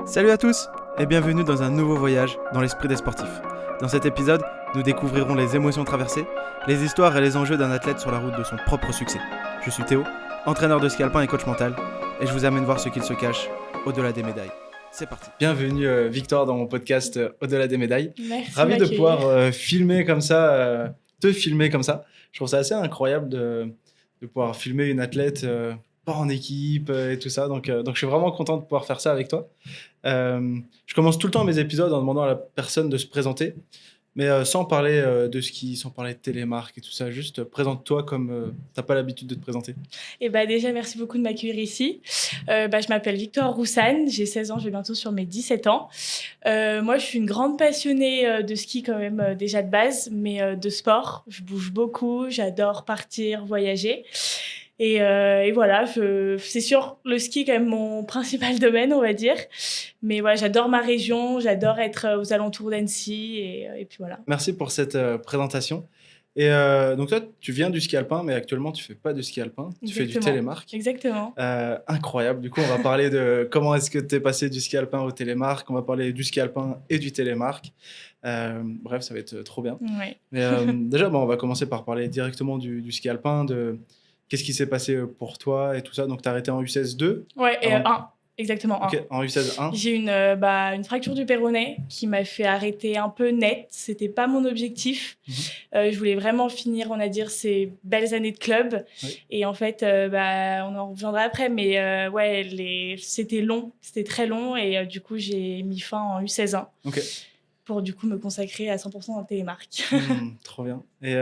Salut à tous et bienvenue dans un nouveau voyage dans l'esprit des sportifs. Dans cet épisode, nous découvrirons les émotions traversées, les histoires et les enjeux d'un athlète sur la route de son propre succès. Je suis Théo, entraîneur de ski alpin et coach mental, et je vous amène voir ce qu'il se cache au-delà des médailles. C'est parti. Bienvenue Victoire dans mon podcast Au-delà des médailles. Merci. Ravi de pouvoir filmer comme ça, te filmer comme ça. Je trouve ça assez incroyable de pouvoir filmer une athlète pas en équipe et tout ça. Donc je suis vraiment content de pouvoir faire ça avec toi. Je commence tout le temps mes épisodes en demandant à la personne de se présenter, mais sans parler de ski, sans parler de télémarque et tout ça. Juste présente-toi comme t'as pas l'habitude de te présenter. Et déjà, merci beaucoup de m'accueillir ici. Je m'appelle Victoire Roussane, j'ai 16 ans, je vais bientôt sur mes 17 ans. Moi, je suis une grande passionnée de ski quand même, déjà de base, mais de sport. Je bouge beaucoup, j'adore partir, voyager. Et voilà, c'est sûr, le ski est quand même mon principal domaine, on va dire. Mais voilà, j'adore ma région, j'adore être aux alentours d'Annecy et puis voilà. Merci pour cette présentation. Et donc toi, tu viens du ski alpin, mais actuellement, tu fais pas de ski alpin, tu fais du télémarque. Exactement. Incroyable. Du coup, on va parler de comment est-ce que tu es passé du ski alpin au télémarque. On va parler du ski alpin et du télémarque. Bref, ça va être trop bien. Ouais. Mais déjà, on va commencer par parler directement du ski alpin, de qu'est-ce qui s'est passé pour toi et tout ça. Donc, tu as arrêté en U16-2. Ouais, et 1. Exactement, 1. Ok, en U16-1. J'ai eu une fracture du péroné qui m'a fait arrêter un peu net. C'était pas mon objectif. Je voulais vraiment finir, on va dire, ces belles années de club. Oui. Et en fait, on en reviendra après. Mais c'était long, c'était très long. Et du coup, j'ai mis fin en U16-1 pour du coup me consacrer à 100% en télémarque. Trop bien. Et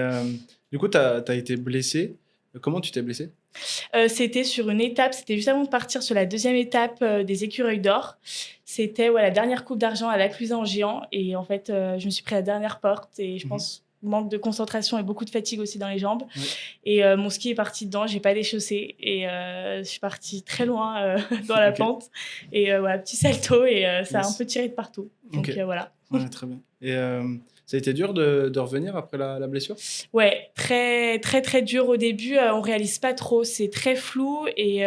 du coup, tu as été blessé. Comment tu t'es blessé ? C'était sur une étape, c'était juste avant de partir sur la deuxième étape des Écureuils d'Or. C'était la dernière coupe d'argent à la Cluse en géant. Et en fait, je me suis pris à la dernière porte et je pense manque de concentration et beaucoup de fatigue aussi dans les jambes. Oui. Et mon ski est parti dedans, j'ai pas déchaussé et je suis partie très loin dans la pente. Et petit salto et ça a un peu tiré de partout. Donc voilà. Ouais, très bien. Et ça a été dur de revenir après la blessure ? Ouais, très, très, très dur au début. On réalise pas trop, c'est très flou et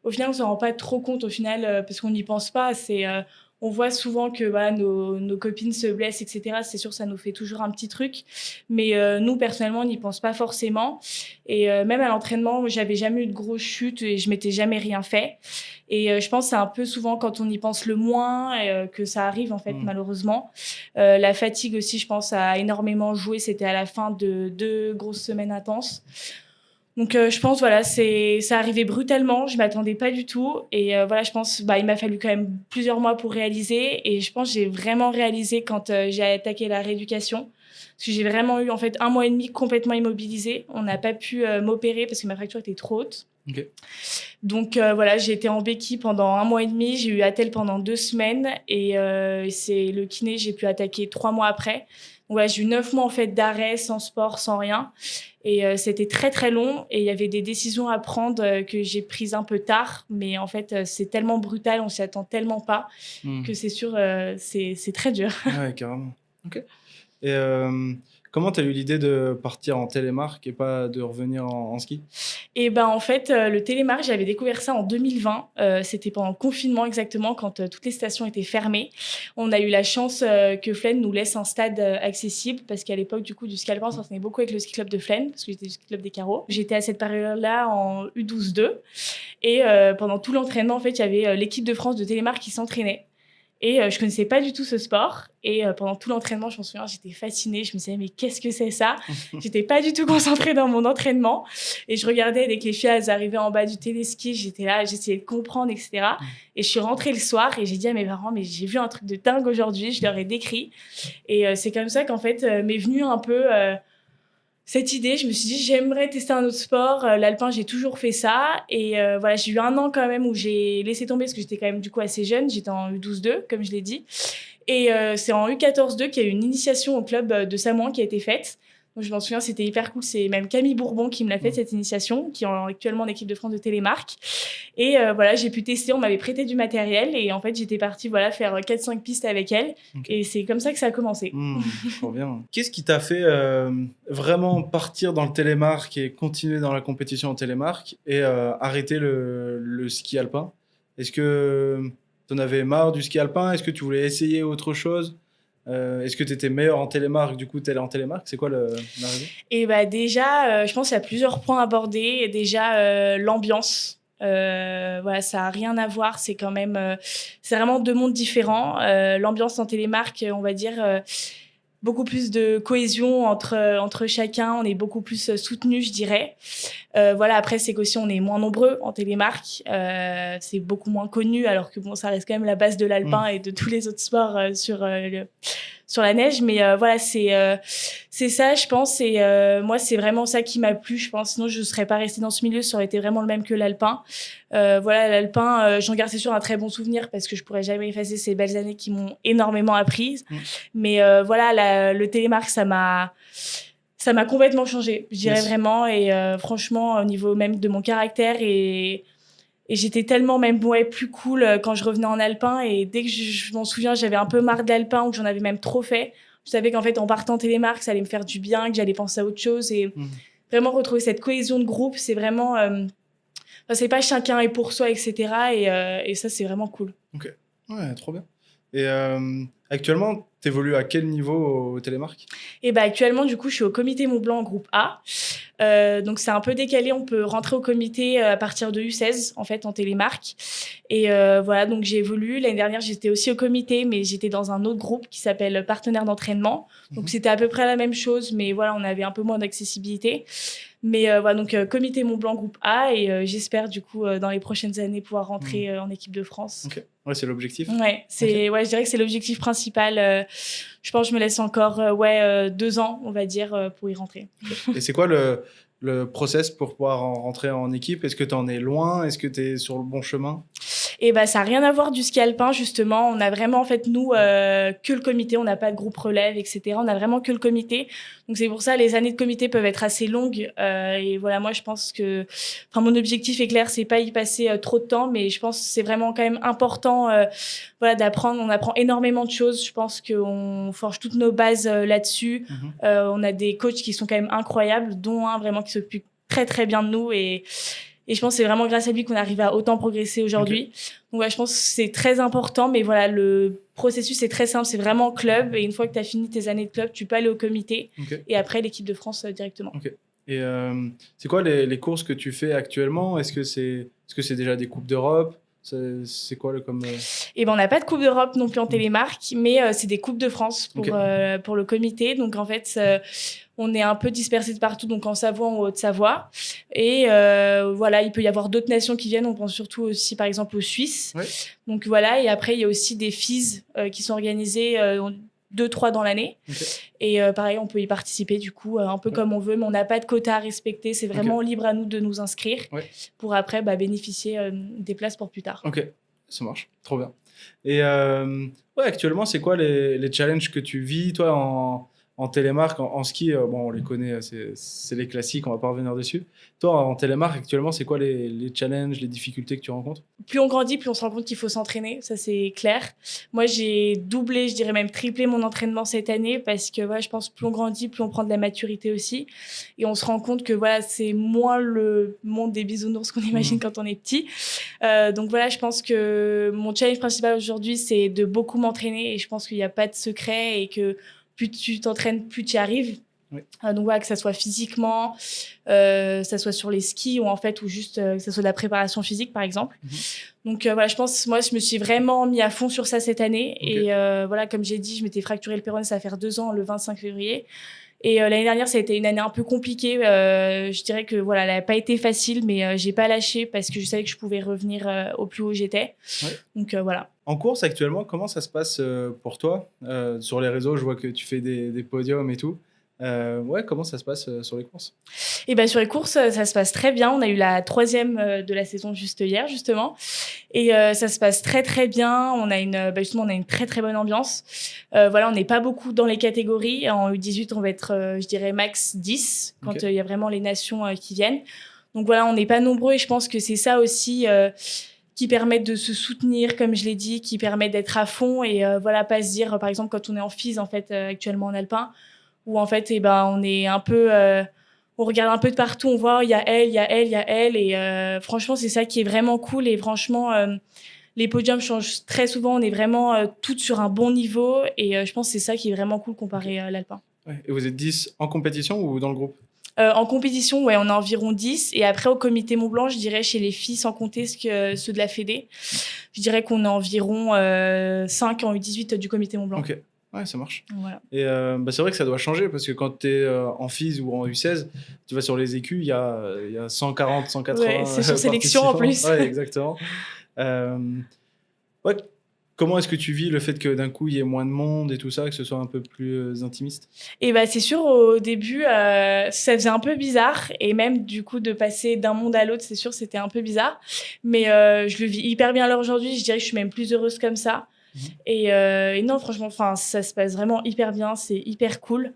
au final, on s'en rend pas trop compte au final parce qu'on n'y pense pas. On voit souvent que nos copines se blessent, etc. C'est sûr, ça nous fait toujours un petit truc. Mais nous, personnellement, on n'y pense pas forcément. Et même à l'entraînement, j'avais jamais eu de grosses chutes et je m'étais jamais rien fait. Et je pense que c'est un peu souvent quand on y pense le moins que ça arrive, en fait, malheureusement. La fatigue aussi, je pense, a énormément joué. C'était à la fin de 2 grosses semaines intenses. Donc, je pense, ça arrivait brutalement. Je ne m'attendais pas du tout. Et je pense, il m'a fallu quand même plusieurs mois pour réaliser. Et je pense que j'ai vraiment réalisé quand j'ai attaqué la rééducation. Parce que j'ai vraiment eu, en fait, 1 mois et demi complètement immobilisée. On n'a pas pu m'opérer parce que ma fracture était trop haute. Okay. Donc, j'ai été en béquille pendant 1 mois et demi. J'ai eu attelle pendant 2 semaines. Et c'est le kiné, j'ai pu attaquer 3 mois après. Donc, j'ai eu 9 mois, en fait, d'arrêt, sans sport, sans rien. Et c'était très, très long. Et il y avait des décisions à prendre que j'ai prises un peu tard. Mais en fait, c'est tellement brutal, on s'y attend tellement pas que c'est sûr, c'est très dur. Ouais, carrément. Ok. Et comment tu as eu l'idée de partir en télémarque et pas de revenir en ski ? Et en fait, le télémarque, j'avais découvert ça en 2020. C'était pendant le confinement exactement, quand toutes les stations étaient fermées. On a eu la chance que Flaine nous laisse un stade accessible parce qu'à l'époque, du coup, du ski alpin, on s'entraînait beaucoup avec le ski club de Flaine parce que j'étais du ski club des Carreaux. J'étais à cette période-là en U12-2 et pendant tout l'entraînement, en fait, il y avait l'équipe de France de télémarque qui s'entraînait. Et je connaissais pas du tout ce sport. Et pendant tout l'entraînement, je m'en souviens, j'étais fascinée. Je me disais, mais qu'est-ce que c'est ça ? J'étais pas du tout concentrée dans mon entraînement. Et je regardais dès que les filles elles arrivaient en bas du téléski, j'étais là, j'essayais de comprendre, etc. Et je suis rentrée le soir et j'ai dit à mes parents, mais j'ai vu un truc de dingue aujourd'hui. Je leur ai décrit. Et c'est comme ça qu'en fait, m'est venue un peu cette idée. Je me suis dit, j'aimerais tester un autre sport. L'alpin, j'ai toujours fait ça. Et j'ai eu 1 an quand même où j'ai laissé tomber parce que j'étais quand même du coup assez jeune. J'étais en U12-2, comme je l'ai dit. Et c'est en U14-2 qu'il y a eu une initiation au club de Samoin qui a été faite. Donc, je m'en souviens, c'était hyper cool. C'est même Camille Bourbon qui me l'a fait, cette initiation, qui est actuellement en équipe de France de télémarque. Et j'ai pu tester. On m'avait prêté du matériel. Et en fait, j'étais partie faire 4-5 pistes avec elle. Okay. Et c'est comme ça que ça a commencé. Trop bien. Qu'est-ce qui t'a fait vraiment partir dans le télémarque et continuer dans la compétition en télémarque et arrêter le ski alpin ? Est-ce que T'en avais marre du ski alpin? Est-ce que tu voulais essayer autre chose? Est-ce que tu étais meilleur en télémarque, du coup tu allais en télémarque? C'est quoi la raison? Et bah déjà, je pense qu'il y a plusieurs points à aborder. Et déjà, l'ambiance. Voilà, ça a rien à voir. C'est quand même, c'est vraiment deux mondes différents. L'ambiance en télémarque, on va dire, beaucoup plus de cohésion entre chacun. On est beaucoup plus soutenu, je dirais. Voilà, après, c'est qu'aussi, on est moins nombreux en télémarque. C'est beaucoup moins connu, alors que bon, ça reste quand même la base de l'alpin et de tous les autres sports sur la neige. Mais voilà, c'est ça, je pense. Et moi, c'est vraiment ça qui m'a plu, je pense. Sinon, je ne serais pas restée dans ce milieu. Ça aurait été vraiment le même que l'alpin. Voilà, l'alpin, j'en garde c'est sûr un très bon souvenir parce que je pourrais jamais effacer ces belles années qui m'ont énormément apprise. Mais voilà, le télémarque, ça m'a complètement changé, je dirais vraiment. Et franchement, au niveau même de mon caractère, et j'étais tellement même plus cool quand je revenais en alpin. Et dès que je m'en souviens, j'avais un peu marre de l'alpin ou que j'en avais même trop fait. Je savais qu'en fait, en partant en télémarque, ça allait me faire du bien, que j'allais penser à autre chose. Et vraiment retrouver cette cohésion de groupe, c'est vraiment... Enfin, c'est pas chacun est pour soi, etc. Et ça, c'est vraiment cool. Ok, ouais, trop bien. Et actuellement, tu évolues à quel niveau au télémarque? Et bah, actuellement, du coup, je suis au comité Mont Blanc groupe A. Donc, c'est un peu décalé. On peut rentrer au comité à partir de U16, en fait, en télémarque. Et voilà, donc j'ai évolué. L'année dernière, j'étais aussi au comité, mais j'étais dans un autre groupe qui s'appelle Partenaire d'entraînement. Donc, c'était à peu près la même chose, mais voilà, on avait un peu moins d'accessibilité. Mais voilà, donc comité Mont Blanc groupe A, et j'espère du coup dans les prochaines années pouvoir rentrer en équipe de France. Ok, ouais, c'est l'objectif. Ouais, ouais, je dirais que c'est l'objectif principal. Je pense que je me laisse encore 2 ans, on va dire, pour y rentrer. Et c'est quoi le process pour pouvoir rentrer en équipe? Est-ce que tu en es loin? Est-ce que tu es sur le bon chemin? Et bah, ça n'a rien à voir du ski alpin, justement. On a vraiment, en fait, nous, que le comité. On n'a pas de groupe relève, etc. On a vraiment que le comité. Donc, c'est pour ça, les années de comité peuvent être assez longues. Et voilà, moi, je pense que... Enfin, mon objectif est clair, c'est pas y passer trop de temps, mais je pense que c'est vraiment quand même important voilà, d'apprendre. On apprend énormément de choses. Je pense qu'on forge toutes nos bases là-dessus. On a des coachs qui sont quand même incroyables, dont un vraiment qui s'occupe très, très bien de nous. Et je pense que c'est vraiment grâce à lui qu'on arrive à autant progresser aujourd'hui. Donc, ouais, je pense que c'est très important. Mais voilà, le processus est très simple. C'est vraiment club. Et une fois que tu as fini tes années de club, tu peux aller au comité. Et après, l'équipe de France directement. Et c'est quoi les courses que tu fais actuellement? Est-ce que c'est déjà des Coupes d'Europe? C'est quoi comme... Et ben, on n'a pas de Coupe d'Europe non plus en télémarque, mais c'est des Coupes de France pour le comité. Donc, en fait... on est un peu dispersés de partout, donc en Savoie, en Haute-Savoie. Et voilà, il peut y avoir d'autres nations qui viennent. On pense surtout aussi, par exemple, aux Suisses. Donc voilà, et après, il y a aussi des FIS qui sont organisées 2-3 dans l'année. Et pareil, on peut y participer, du coup, un peu comme on veut, mais on n'a pas de quota à respecter. C'est vraiment libre à nous de nous inscrire pour après bénéficier des places pour plus tard. Ok, ça marche. Trop bien. Et ouais, actuellement, c'est quoi les challenges que tu vis, toi, en télémarque, en ski? Bon, on les connaît, c'est les classiques, on va pas revenir dessus. Toi, en télémarque, actuellement, c'est quoi les challenges, les difficultés que tu rencontres? Plus on grandit, plus on se rend compte qu'il faut s'entraîner, ça c'est clair. Moi, j'ai doublé, je dirais même triplé mon entraînement cette année parce que voilà, je pense que plus on grandit, plus on prend de la maturité aussi. Et on se rend compte que voilà, c'est moins le monde des bisounours qu'on imagine quand on est petit. Donc voilà, je pense que mon challenge principal aujourd'hui, c'est de beaucoup m'entraîner, et je pense qu'il n'y a pas de secret et que plus tu t'entraînes, plus tu y arrives. Donc voilà, que ça soit physiquement, ça soit sur les skis ou en fait, ou juste que ça soit de la préparation physique, par exemple. Donc voilà, je pense, moi, je me suis vraiment mis à fond sur ça cette année. Et voilà, comme j'ai dit, je m'étais fracturé le péroné, ça va faire 2 ans, le 25 février. Et l'année dernière, ça a été une année un peu compliquée. Je dirais que voilà, elle n'a pas été facile, mais j'ai pas lâché parce que je savais que je pouvais revenir au plus haut où j'étais. Donc voilà. En course actuellement, comment ça se passe pour toi? Sur les réseaux, je vois que tu fais des podiums et tout. Ouais, comment ça se passe sur les courses? Et ben, sur les courses, ça se passe très bien. On a eu la 3e de la saison juste hier, justement. Et ça se passe très, très bien. On a justement, on a une très, très bonne ambiance. Voilà, on n'est pas beaucoup dans les catégories. En U18, on va être, je dirais, max 10 quand il y a vraiment les nations qui viennent. Donc voilà, on n'est pas nombreux, et je pense que c'est ça aussi qui permettent de se soutenir, comme je l'ai dit, qui permet d'être à fond et voilà, pas se dire, par exemple, quand on est en FIS, en fait, actuellement en alpin, où en fait, on est un peu... on regarde un peu de partout, on voit, il y a elle, il y a elle, il y a elle. Et franchement, c'est ça qui est vraiment cool. Et franchement, Les podiums changent très souvent. On est vraiment toutes sur un bon niveau. Et je pense que c'est ça qui est vraiment cool comparé à l'alpin. Ouais. Et vous êtes 10 en compétition ou dans le groupe? En compétition, ouais, on est environ 10. Et après, au comité Mont-Blanc, je dirais chez les filles, sans compter ceux de la Fédé, je dirais qu'on est environ 5 en U18 du comité Mont-Blanc. Ok, ouais, ça marche. Voilà. Et c'est vrai que ça doit changer parce que quand tu es en FIS ou en U16, tu vas sur les écus, il y a 140, 180. Ouais, c'est sur sélection en plus. Ouais, exactement. Ouais. Comment est-ce que tu vis le fait que d'un coup il y ait moins de monde et tout ça, que ce soit un peu plus intimiste? Et bah, c'est sûr, au début, ça faisait un peu bizarre. Et même, du coup, de passer d'un monde à l'autre, c'est sûr, c'était un peu bizarre. Mais je le vis hyper bien là aujourd'hui. Je dirais que je suis même plus heureuse comme ça. Et non, franchement, ça se passe vraiment hyper bien. C'est hyper cool.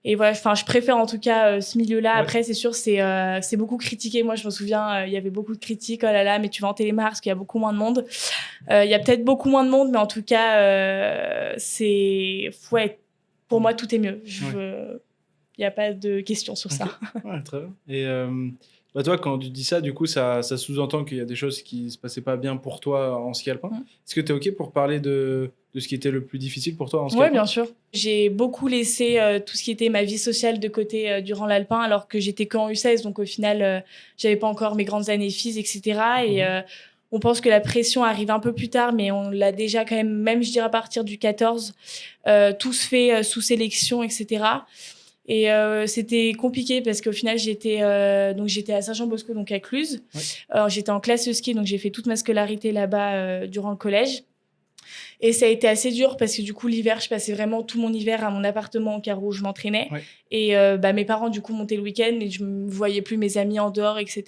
Et voilà, je préfère en tout cas ce milieu-là. Ouais. Après, c'est sûr, c'est beaucoup critiqué. Moi, je me souviens, il y avait beaucoup de critiques. Oh là là, mais tu vas en télémarque parce qu'il y a beaucoup moins de monde. Il y a peut-être beaucoup moins de monde, mais en tout cas, ouais, pour moi, tout est mieux. Il n'y a pas de question sur ça. Ouais, très bien. Et toi, quand tu dis ça, du coup, ça sous-entend qu'il y a des choses qui ne se passaient pas bien pour toi en ski alpin. Est-ce que tu es OK pour parler de ce qui était le plus difficile pour toi en ski alpin? Oui, bien sûr. J'ai beaucoup laissé tout ce qui était ma vie sociale de côté durant l'alpin, alors que j'étais qu'en U16. Donc, au final, je n'avais pas encore mes grandes années FIS, etc. Et on pense que la pression arrive un peu plus tard, mais on l'a déjà quand même je dirais à partir du 14. Tout se fait sous sélection, etc. Et c'était compliqué parce qu'au final, j'étais à Saint-Jean-Bosco, donc à Cluse. Ouais. J'étais en classe ski, donc j'ai fait toute ma scolarité là-bas durant le collège. Et ça a été assez dur parce que du coup, l'hiver, je passais vraiment tout mon hiver à mon appartement au carreau où je m'entraînais. Ouais. Et mes parents, du coup, montaient le week-end et je ne voyais plus mes amis en dehors, etc.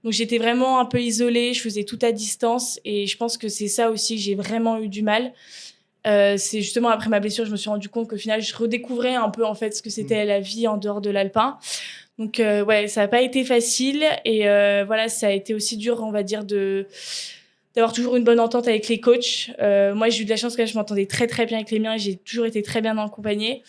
Donc, j'étais vraiment un peu isolée. Je faisais tout à distance. Et je pense que c'est ça aussi que j'ai vraiment eu du mal. C'est justement après ma blessure, je me suis rendu compte qu'au final, je redécouvrais un peu en fait ce que c'était la vie en dehors de l'alpin. Donc ouais, ça n'a pas été facile et voilà, ça a été aussi dur, on va dire, d'avoir toujours une bonne entente avec les coachs. Moi, j'ai eu de la chance que je m'entendais très très bien avec les miens et j'ai toujours été très bien accompagnée.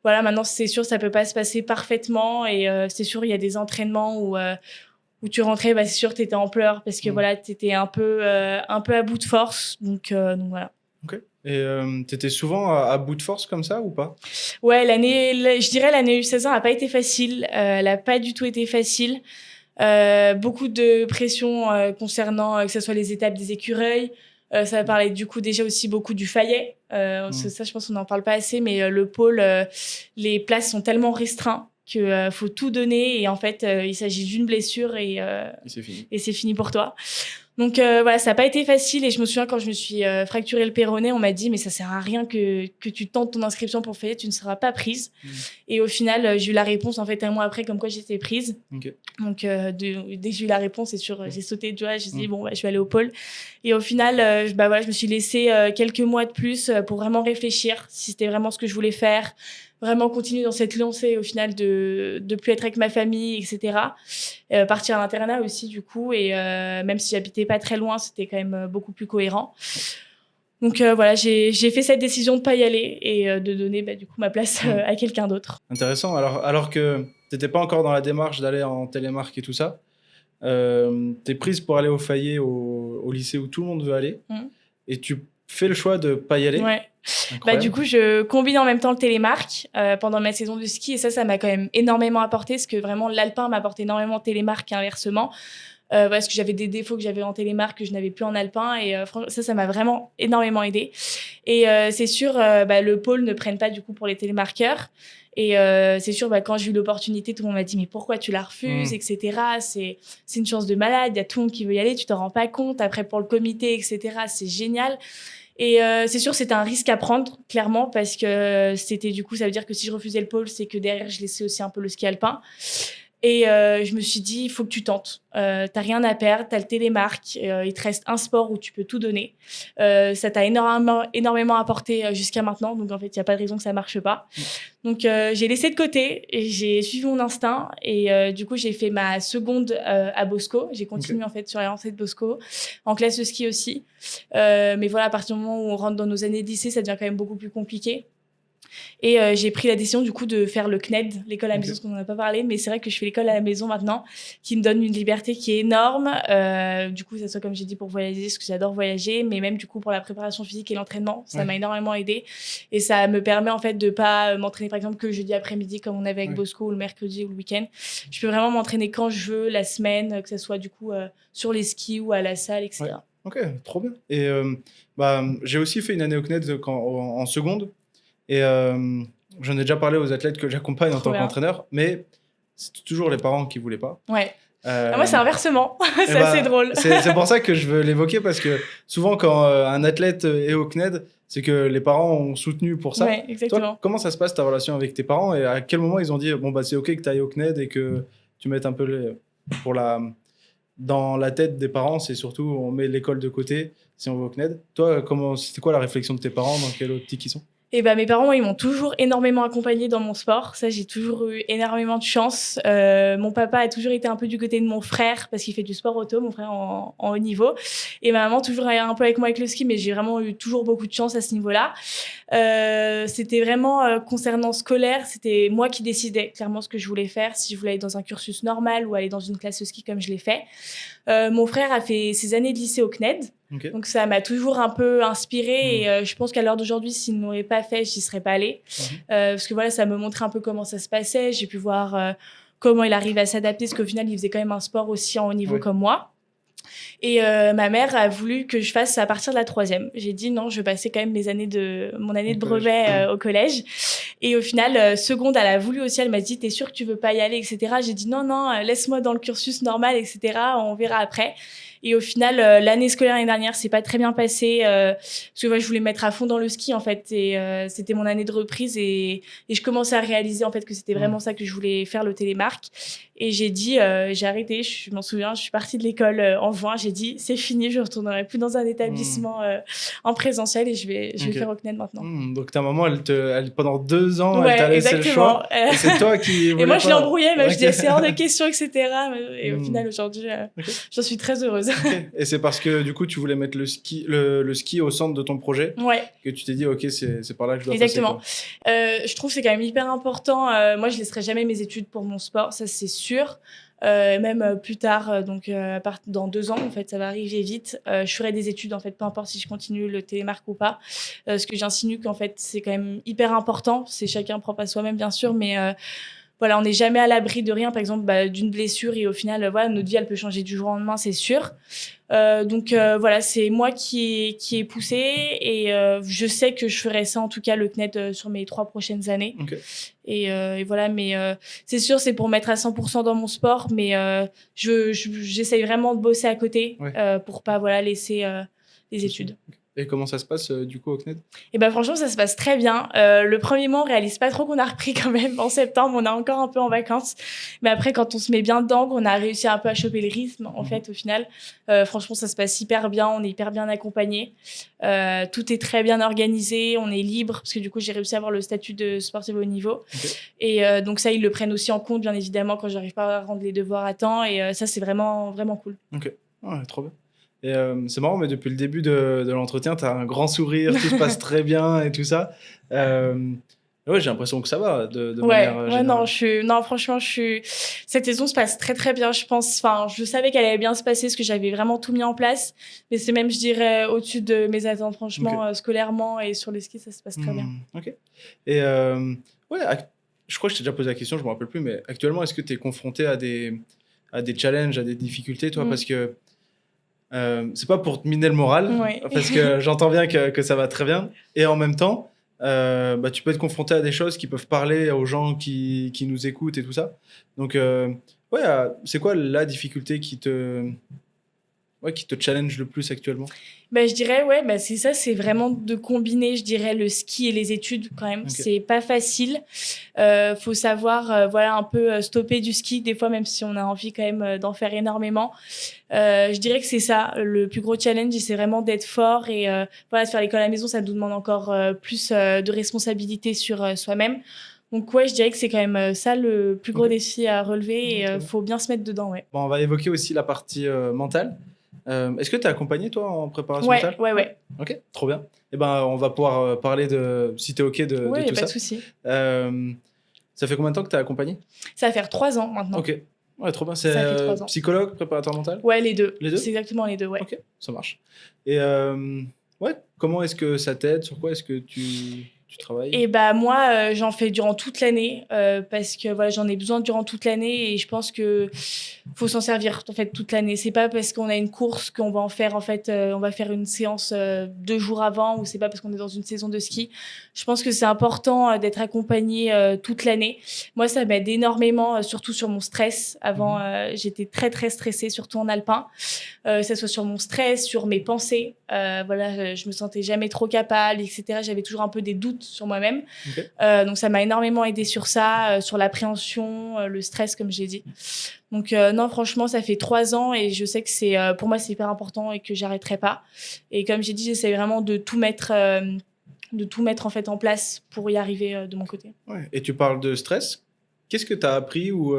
Voilà, maintenant c'est sûr, ça peut pas se passer parfaitement et c'est sûr, il y a des entraînements où tu rentrais, c'est sûr, t'étais en pleurs parce que voilà, t'étais un peu à bout de force. Donc voilà. Ok. Et t'étais souvent à bout de force comme ça ou pas? Ouais, je dirais l'année U16 n'a pas été facile. Elle n'a pas du tout été facile. Beaucoup de pression concernant que ce soit les étapes des écureuils. Ça parlait du coup déjà aussi beaucoup du Fayet. Ça, je pense qu'on n'en parle pas assez, mais le pôle, les places sont tellement restreintes qu'il faut tout donner. Et en fait, il s'agit d'une blessure et c'est fini. Et c'est fini pour toi. Donc voilà, ça n'a pas été facile et je me souviens quand je me suis fracturé le péroné, on m'a dit mais ça sert à rien que tu tentes ton inscription pour Fayet, tu ne seras pas prise. Et au final, j'ai eu la réponse en fait un mois après comme quoi j'étais prise. Okay. Donc dès que j'ai eu la réponse, c'est sûr, j'ai sauté de joie, j'ai dit bon je vais aller au pôle. Et au final, je me suis laissé quelques mois de plus pour vraiment réfléchir si c'était vraiment ce que je voulais faire. Vraiment continuer dans cette lancée au final de plus être avec ma famille, etc. Partir à l'internat aussi du coup et même si j'habitais pas très loin, c'était quand même beaucoup plus cohérent. Donc voilà, j'ai fait cette décision de pas y aller et de donner du coup ma place à quelqu'un d'autre. Intéressant. Alors que t'étais pas encore dans la démarche d'aller en télémarque et tout ça, t'es prise pour aller au Fayet au lycée où tout le monde veut aller et tu fais le choix de pas y aller. Ouais. Du coup, je combine en même temps le télémarque pendant ma saison de ski et ça m'a quand même énormément apporté parce que vraiment l'alpin m'a apporté énormément de télémarque et inversement. Parce que j'avais des défauts que j'avais en télémarque que je n'avais plus en alpin et franchement, ça m'a vraiment énormément aidé. Et c'est sûr, le pôle ne prenne pas du coup pour les télémarqueurs. Et c'est sûr, quand j'ai eu l'opportunité, tout le monde m'a dit mais pourquoi tu la refuses, etc. C'est une chance de malade, il y a tout le monde qui veut y aller, tu t'en rends pas compte. Après pour le comité, etc. C'est génial. Et c'est sûr, c'était un risque à prendre, clairement, parce que c'était du coup, ça veut dire que si je refusais le pôle, c'est que derrière, je laissais aussi un peu le ski alpin. Et je me suis dit, il faut que tu tentes. T'as rien à perdre, t'as le télémarque, il te reste un sport où tu peux tout donner. Ça t'a énormément apporté jusqu'à maintenant, donc en fait, il n'y a pas de raison que ça marche pas. Donc j'ai laissé de côté, et j'ai suivi mon instinct, et du coup, j'ai fait ma seconde à Bosco. J'ai continué en fait sur la lancée de Bosco, en classe de ski aussi. Mais voilà, à partir du moment où on rentre dans nos années de lycée, ça devient quand même beaucoup plus compliqué. Et j'ai pris la décision du coup de faire le CNED, l'école à la maison, parce qu'on n'en a pas parlé, mais c'est vrai que je fais l'école à la maison maintenant, qui me donne une liberté qui est énorme. Du coup, ça soit comme j'ai dit pour voyager, parce que j'adore voyager, mais même du coup pour la préparation physique et l'entraînement, ça m'a énormément aidé. Et ça me permet en fait de pas m'entraîner par exemple que le jeudi après-midi comme on avait avec Bosco, ou le mercredi ou le week-end. Je peux vraiment m'entraîner quand je veux, la semaine, que ce soit du coup sur les skis ou à la salle, etc. Ouais. Ok, trop bien. Et j'ai aussi fait une année au CNED en seconde. Et j'en ai déjà parlé aux athlètes que j'accompagne en tant qu'entraîneur, mais c'est toujours les parents qui voulaient pas. Ouais. Moi, c'est inversement. C'est assez drôle. C'est pour ça que je veux l'évoquer, parce que souvent, quand un athlète est au CNED, c'est que les parents ont soutenu pour ça. Ouais, exactement. Toi, comment ça se passe ta relation avec tes parents, et à quel moment ils ont dit bon, bah, c'est ok que tu ailles au CNED et que tu mettes un peu dans la tête des parents, c'est surtout on met l'école de côté si on va au CNED. Toi, c'était quoi la réflexion de tes parents, dans quelle optique ils sont? Et mes parents, ils m'ont toujours énormément accompagnée dans mon sport. Ça, j'ai toujours eu énormément de chance. Mon papa a toujours été un peu du côté de mon frère parce qu'il fait du sport auto, mon frère en haut niveau. Et ma maman, toujours un peu avec moi avec le ski, mais j'ai vraiment eu toujours beaucoup de chance à ce niveau-là. C'était vraiment concernant scolaire, c'était moi qui décidais clairement ce que je voulais faire, si je voulais aller dans un cursus normal ou aller dans une classe de ski comme je l'ai fait. Mon frère a fait ses années de lycée au CNED. Okay. Donc ça m'a toujours un peu inspirée et je pense qu'à l'heure d'aujourd'hui, s'il ne m'aurait pas fait, j'y serais pas allée. Parce que voilà, ça me montrait un peu comment ça se passait. J'ai pu voir comment il arrive à s'adapter, parce qu'au final, il faisait quand même un sport aussi en haut niveau comme moi. Et ma mère a voulu que je fasse à partir de la 3e. J'ai dit non, je vais passer quand même mon année de brevet au collège. Et au final, seconde, elle a voulu aussi, elle m'a dit t'es sûre que tu veux pas y aller, etc. J'ai dit non, laisse-moi dans le cursus normal, etc. On verra après. Et au final, l'année scolaire l'année dernière, c'est pas très bien passé parce que je voulais me mettre à fond dans le ski en fait. Et c'était mon année de reprise et je commençais à réaliser en fait que c'était vraiment ça que je voulais faire, le télémark. Et j'ai dit, j'ai arrêté. Je m'en souviens, je suis partie de l'école en juin. J'ai dit c'est fini, je retournerai plus dans un établissement en présentiel et je vais faire au CNED maintenant. Donc ta maman, elle pendant 2 ans, elle t'a laissé le choix. Et c'est toi qui voulais et moi, je l'embrouillais, mais je disais c'est hors de question, etc. Et au final, aujourd'hui, j'en suis très heureuse. Et c'est parce que du coup, tu voulais mettre le ski au centre de ton projet que tu t'es dit, ok, c'est par là que je dois Exactement. passer. Je trouve que c'est quand même hyper important. Moi, je laisserai jamais mes études pour mon sport, ça c'est sûr. Même plus tard, donc dans 2 ans, en fait, ça va arriver vite. Je ferai des études, en fait, peu importe si je continue le télémark ou pas. Ce que j'insinue qu'en fait, c'est quand même hyper important. C'est chacun propre à soi-même, bien sûr, mais voilà, on n'est jamais à l'abri de rien, par exemple d'une blessure, et au final, voilà, notre vie, elle peut changer du jour au lendemain, c'est sûr. Donc voilà, c'est moi qui ai poussé et je sais que je ferai ça, en tout cas le CNED sur mes 3 prochaines années. Et voilà, mais c'est sûr, c'est pour mettre à 100% dans mon sport, mais j'essaye vraiment de bosser à côté pour pas laisser les études. Et comment ça se passe du coup au CNED? Et franchement, ça se passe très bien. Le premier mois, on réalise pas trop qu'on a repris quand même. En septembre, on est encore un peu en vacances. Mais après, quand on se met bien dedans, qu'on a réussi un peu à choper le rythme, en fait, au final, franchement, ça se passe hyper bien. On est hyper bien accompagnés. Tout est très bien organisé. On est libre parce que du coup, j'ai réussi à avoir le statut de sportif au haut niveau. Et donc ça, ils le prennent aussi en compte, bien évidemment, quand j'arrive pas à rendre les devoirs à temps. Et ça, c'est vraiment, vraiment cool. Ok, ouais, trop bien. Et c'est marrant, mais depuis le début de l'entretien, tu as un grand sourire, tout se passe très bien et tout ça. Ouais, j'ai l'impression que ça va de manière générale. Non, franchement, cette saison se passe très très bien, je pense. Enfin, je savais qu'elle allait bien se passer parce que j'avais vraiment tout mis en place. Mais c'est même, je dirais, au-dessus de mes attentes, franchement, scolairement et sur les skis, ça se passe très bien. Ok. Et ouais, je crois que je t'ai déjà posé la question, je me rappelle plus, mais actuellement, est-ce que tu es confronté à des challenges, à des difficultés, toi, parce que c'est pas pour te miner le moral, parce que j'entends bien que ça va très bien, et en même temps, tu peux être confronté à des choses qui peuvent parler aux gens qui nous écoutent et tout ça. Donc, c'est quoi la difficulté qui te challenge le plus actuellement? Je dirais, c'est ça, c'est vraiment de combiner, je dirais, le ski et les études quand même. C'est pas facile. Faut savoir, un peu stopper du ski, des fois, même si on a envie quand même d'en faire énormément. Je dirais que c'est ça, le plus gros challenge, c'est vraiment d'être fort et de faire l'école à la maison, ça nous demande encore plus de responsabilité sur soi-même. Donc je dirais que c'est quand même ça le plus gros défi à relever et faut bien se mettre dedans. Bon, on va évoquer aussi la partie mentale. Est-ce que tu es accompagné, toi, en préparation Ouais, mentale? ouais, ouais. Ok, trop bien. Eh ben, on va pouvoir parler de, si tu es ok de Ouais, y a tout pas de ça. souci. Euh, Ça fait combien de temps que tu es accompagné? Ça va faire 3 ans maintenant. Ok, ouais, trop bien. C'est Ça fait 3 ans. psychologue, préparateur mental? Ouais, les deux. Les C'est deux? exactement les deux, ouais. Ok, ça marche. Et ouais, comment est-ce que ça t'aide? Sur quoi est-ce que tu travailles? Et bah moi, j'en fais durant toute l'année parce que voilà, j'en ai besoin durant toute l'année et je pense que faut s'en servir en fait toute l'année. C'est pas parce qu'on a une course qu'on va en faire en fait, on va faire une séance 2 jours avant ou c'est pas parce qu'on est dans une saison de ski. Je pense que c'est important d'être accompagné toute l'année. Moi, ça m'aide énormément, surtout sur mon stress. Avant, j'étais très très stressée, surtout en alpin. Que ça soit sur mon stress, sur mes pensées. Voilà, je me sentais jamais trop capable, etc. J'avais toujours un peu des doutes sur moi-même. Ok. Donc ça m'a énormément aidé sur ça, sur l'appréhension, le stress, comme j'ai dit. Donc non, franchement, ça fait 3 ans et je sais que c'est, pour moi, c'est hyper important et que j'arrêterai pas. Et comme j'ai dit, j'essaie vraiment de tout mettre en fait en place pour y arriver de mon côté. Ouais. Et tu parles de stress. Qu'est-ce que tu as appris ou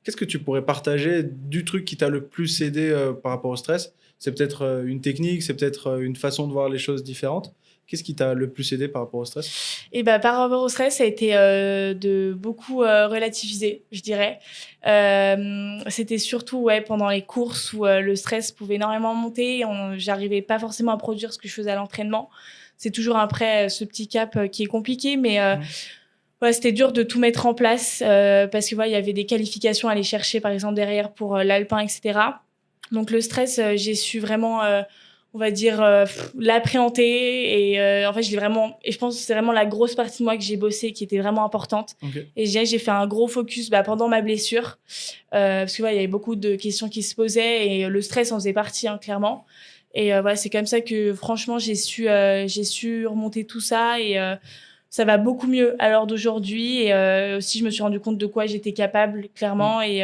qu'est-ce que tu pourrais partager du truc qui t'a le plus aidé par rapport au stress? C'est peut-être une technique, c'est peut-être une façon de voir les choses différentes. Qu'est-ce qui t'a le plus aidé par rapport au stress? Et bah, par rapport au stress, ça a été de beaucoup relativiser, je dirais. C'était surtout ouais, pendant les courses où le stress pouvait énormément monter. J'arrivais pas forcément à produire ce que je faisais à l'entraînement. C'est toujours après ce petit cap qui est compliqué, mais ouais, c'était dur de tout mettre en place parce que voilà, il y avait des qualifications à aller chercher, par exemple, derrière pour l'alpin, etc. Donc le stress, j'ai su vraiment, on va dire, l'appréhender. Et en fait, je l'ai vraiment. Et je pense que c'est vraiment la grosse partie de moi que j'ai bossé qui était vraiment importante. Ok. Et j'ai fait un gros focus pendant ma blessure. Parce que ouais, il y avait beaucoup de questions qui se posaient et le stress en faisait partie, hein, clairement. Et voilà, c'est comme ça que franchement, j'ai su remonter tout ça. Et ça va beaucoup mieux à l'heure d'aujourd'hui. Et aussi, je me suis rendu compte de quoi j'étais capable, clairement. Et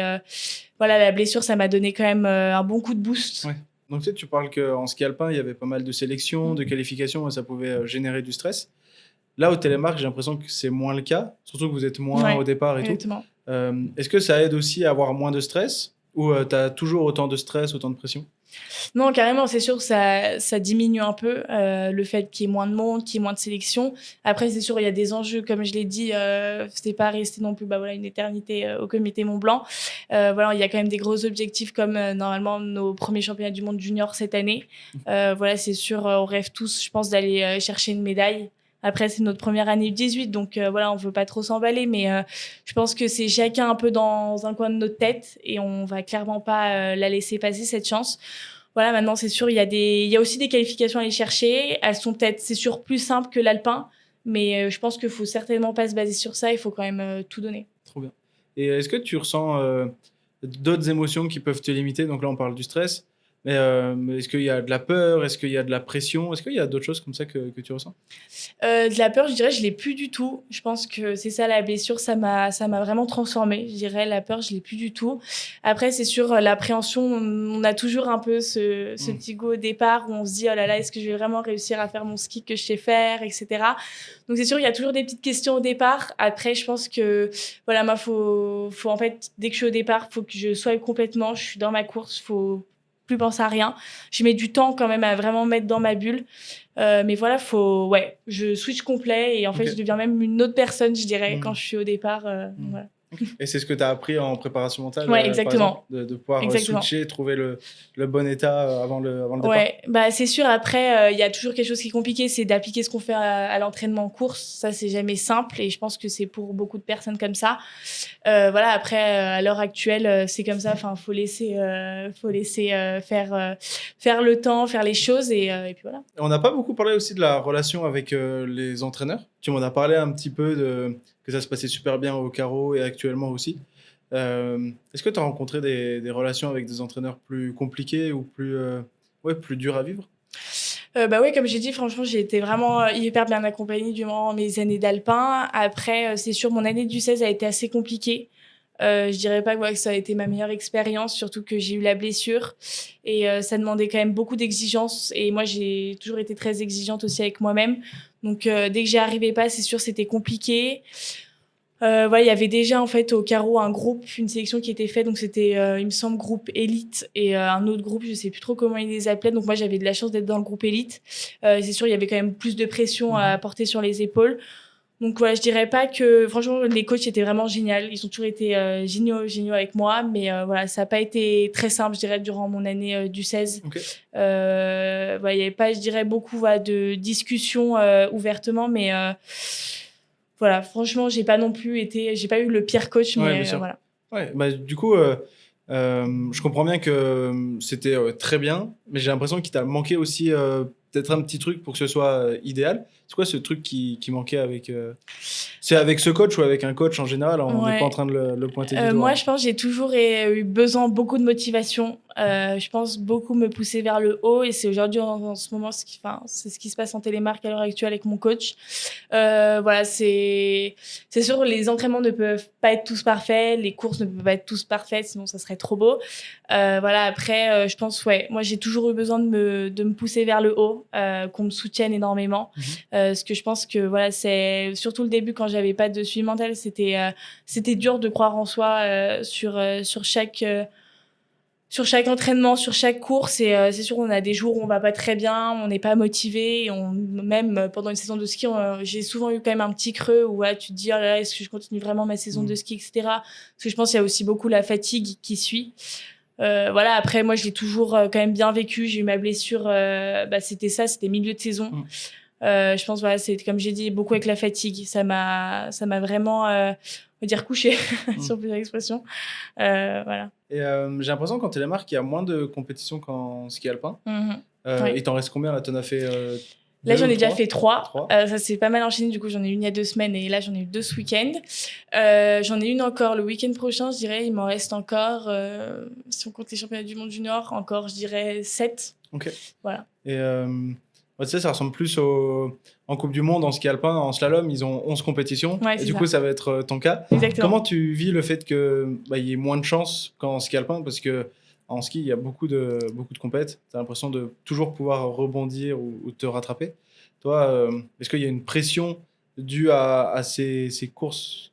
voilà, la blessure, ça m'a donné quand même un bon coup de boost. Ouais. Donc tu sais, tu parles qu'en ski alpin, il y avait pas mal de sélections, de qualifications, et ça pouvait générer du stress. Là, au télémark, j'ai l'impression que c'est moins le cas, surtout que vous êtes moins Ouais, au départ et tout. exactement. Est-ce que ça aide aussi à avoir moins de stress ou tu as toujours autant de stress, autant de pression? Non, carrément, c'est sûr que ça diminue un peu le fait qu'il y ait moins de monde, qu'il y ait moins de sélection. Après, c'est sûr, il y a des enjeux, comme je l'ai dit, c'était pas resté non plus voilà, une éternité au comité Mont Blanc. Voilà, il y a quand même des gros objectifs comme normalement nos premiers championnats du monde junior cette année. Voilà, c'est sûr, on rêve tous, je pense, d'aller chercher une médaille. Après, c'est notre première année U18, donc voilà, on veut pas trop s'emballer, mais je pense que c'est chacun un peu dans un coin de notre tête et on va clairement pas la laisser passer cette chance. Voilà, maintenant, c'est sûr, il y a aussi des qualifications à aller chercher. Elles sont peut-être, c'est sûr, plus simples que l'alpin, mais je pense qu'il faut certainement pas se baser sur ça. Il faut quand même tout donner. Trop bien. Et est-ce que tu ressens d'autres émotions qui peuvent te limiter? Donc là, on parle du stress, mais est-ce qu'il y a de la peur? Est-ce qu'il y a de la pression? Est-ce qu'il y a d'autres choses comme ça que tu ressens? De la peur, je dirais, je l'ai plus du tout. Je pense que c'est ça la blessure, ça m'a vraiment transformée. Je dirais la peur, je l'ai plus du tout. Après, c'est sûr, l'appréhension, on a toujours un peu ce petit goût au départ où on se dit oh là là, est-ce que je vais vraiment réussir à faire mon ski que je sais faire, etc. Donc c'est sûr, il y a toujours des petites questions au départ. Après, je pense que voilà, moi, faut en fait, dès que je suis au départ, faut que je sois complètement, je suis dans ma course, faut plus penser à rien. Je mets du temps quand même à vraiment mettre dans ma bulle. Mais voilà, ouais, je switch complet et en fait, Ok. je deviens même une autre personne, je dirais, Mm. quand je suis au départ. Mm. Voilà. Et c'est ce que tu as appris en préparation mentale, Ouais, par exactement. exemple, de pouvoir Exactement. switcher, trouver le bon état avant le départ? Ouais, bah c'est sûr. Après, il y a toujours quelque chose qui est compliqué, c'est d'appliquer ce qu'on fait à l'entraînement en course. Ça, c'est jamais simple et je pense que c'est pour beaucoup de personnes comme ça. Voilà. Après, à l'heure actuelle, c'est comme ça. Enfin, faut laisser faire le temps, faire les choses et puis voilà. On n'a pas beaucoup parlé aussi de la relation avec les entraîneurs. Tu m'en as parlé un petit peu que ça se passait super bien au carreau et actuellement aussi. Est-ce que tu as rencontré des relations avec des entraîneurs plus compliqués ou plus durs à vivre? Bah oui, comme j'ai dit, franchement, j'ai été vraiment hyper bien accompagnée durant mes années d'alpin. Après, c'est sûr, mon année du 16 a été assez compliquée. Je dirais pas que ça a été ma meilleure expérience, surtout que j'ai eu la blessure et ça demandait quand même beaucoup d'exigences. Et moi, j'ai toujours été très exigeante aussi avec moi-même. Donc, dès que j'y arrivais pas, c'est sûr, c'était compliqué. Voilà, il y avait déjà en fait au carreau une sélection qui était faite, donc c'était il me semble groupe élite et un autre groupe, je sais plus trop comment ils les appelaient, donc moi j'avais de la chance d'être dans le groupe élite. C'est sûr, il y avait quand même plus de pression à porter sur les épaules. Donc voilà, je dirais pas que franchement les coachs étaient vraiment géniaux, ils ont toujours été géniaux avec moi, mais voilà, ça a pas été très simple, je dirais, durant mon année du 16. Ok. Voilà, il y avait pas, je dirais, beaucoup de discussions ouvertement, mais voilà, franchement, j'ai pas eu le pire coach, Ouais, mais bien sûr. voilà. Ouais, bah, du coup, je comprends bien que c'était très bien, mais j'ai l'impression qu'il t'a manqué aussi peut-être un petit truc pour que ce soit idéal. C'est quoi ce truc qui manquait avec... C'est avec ce coach ou avec un coach en général? On n'est pas en Ouais. train de le pointer du doigt. Moi, je pense que j'ai toujours eu besoin beaucoup de motivation. Je pense beaucoup me pousser vers le haut et c'est aujourd'hui en ce moment c'est ce qui se passe en télémarque à l'heure actuelle avec mon coach. Voilà, c'est sûr, les entraînements ne peuvent pas être tous parfaits, les courses ne peuvent pas être tous parfaites, sinon ça serait trop beau. Voilà, après, je pense, ouais, moi j'ai toujours eu besoin de me pousser vers le haut, qu'on me soutienne énormément. Parce que je pense que voilà, c'est surtout le début quand j'avais pas de suivi mental, c'était dur de croire en soi sur chaque entraînement, sur chaque course. Et c'est sûr, on a des jours où on va pas très bien, on n'est pas motivé. Et même pendant une saison de ski, j'ai souvent eu quand même un petit creux où tu te dis, oh là là, est-ce que je continue vraiment ma saison de ski, etc. Parce que je pense qu'il y a aussi beaucoup la fatigue qui suit. Voilà, après, moi, je l'ai toujours quand même bien vécu. J'ai eu ma blessure, c'était milieu de saison. Je pense, voilà, c'est comme j'ai dit, beaucoup avec la fatigue. Ça m'a vraiment, on va dire, couché, si on peut dire l'expression. Voilà. Et j'ai l'impression qu'en télémarque, il y a moins de compétitions qu'en ski alpin. Ouais. Il t'en reste combien là? T'en as fait là, deux j'en ou ai déjà trois? fait 3. Trois. Ça s'est pas mal enchaîné. Du coup, j'en ai une il y a 2 semaines et là, j'en ai eu 2 ce week-end. J'en ai une encore le week-end prochain, je dirais. Il m'en reste encore, si on compte les championnats du monde junior, encore, je dirais 7. Ok. Voilà. Et tu sais, ça ressemble plus en Coupe du Monde, en ski alpin, en slalom, ils ont 11 compétitions. Ouais, et c'est du ça. coup, ça va être ton cas. Exactement. Comment tu vis le fait qu'il y ait moins de chance qu'en ski alpin? Parce que en ski, il y a beaucoup de compètes. Tu as l'impression de toujours pouvoir rebondir ou te rattraper. Toi, est-ce qu'il y a une pression due à ces courses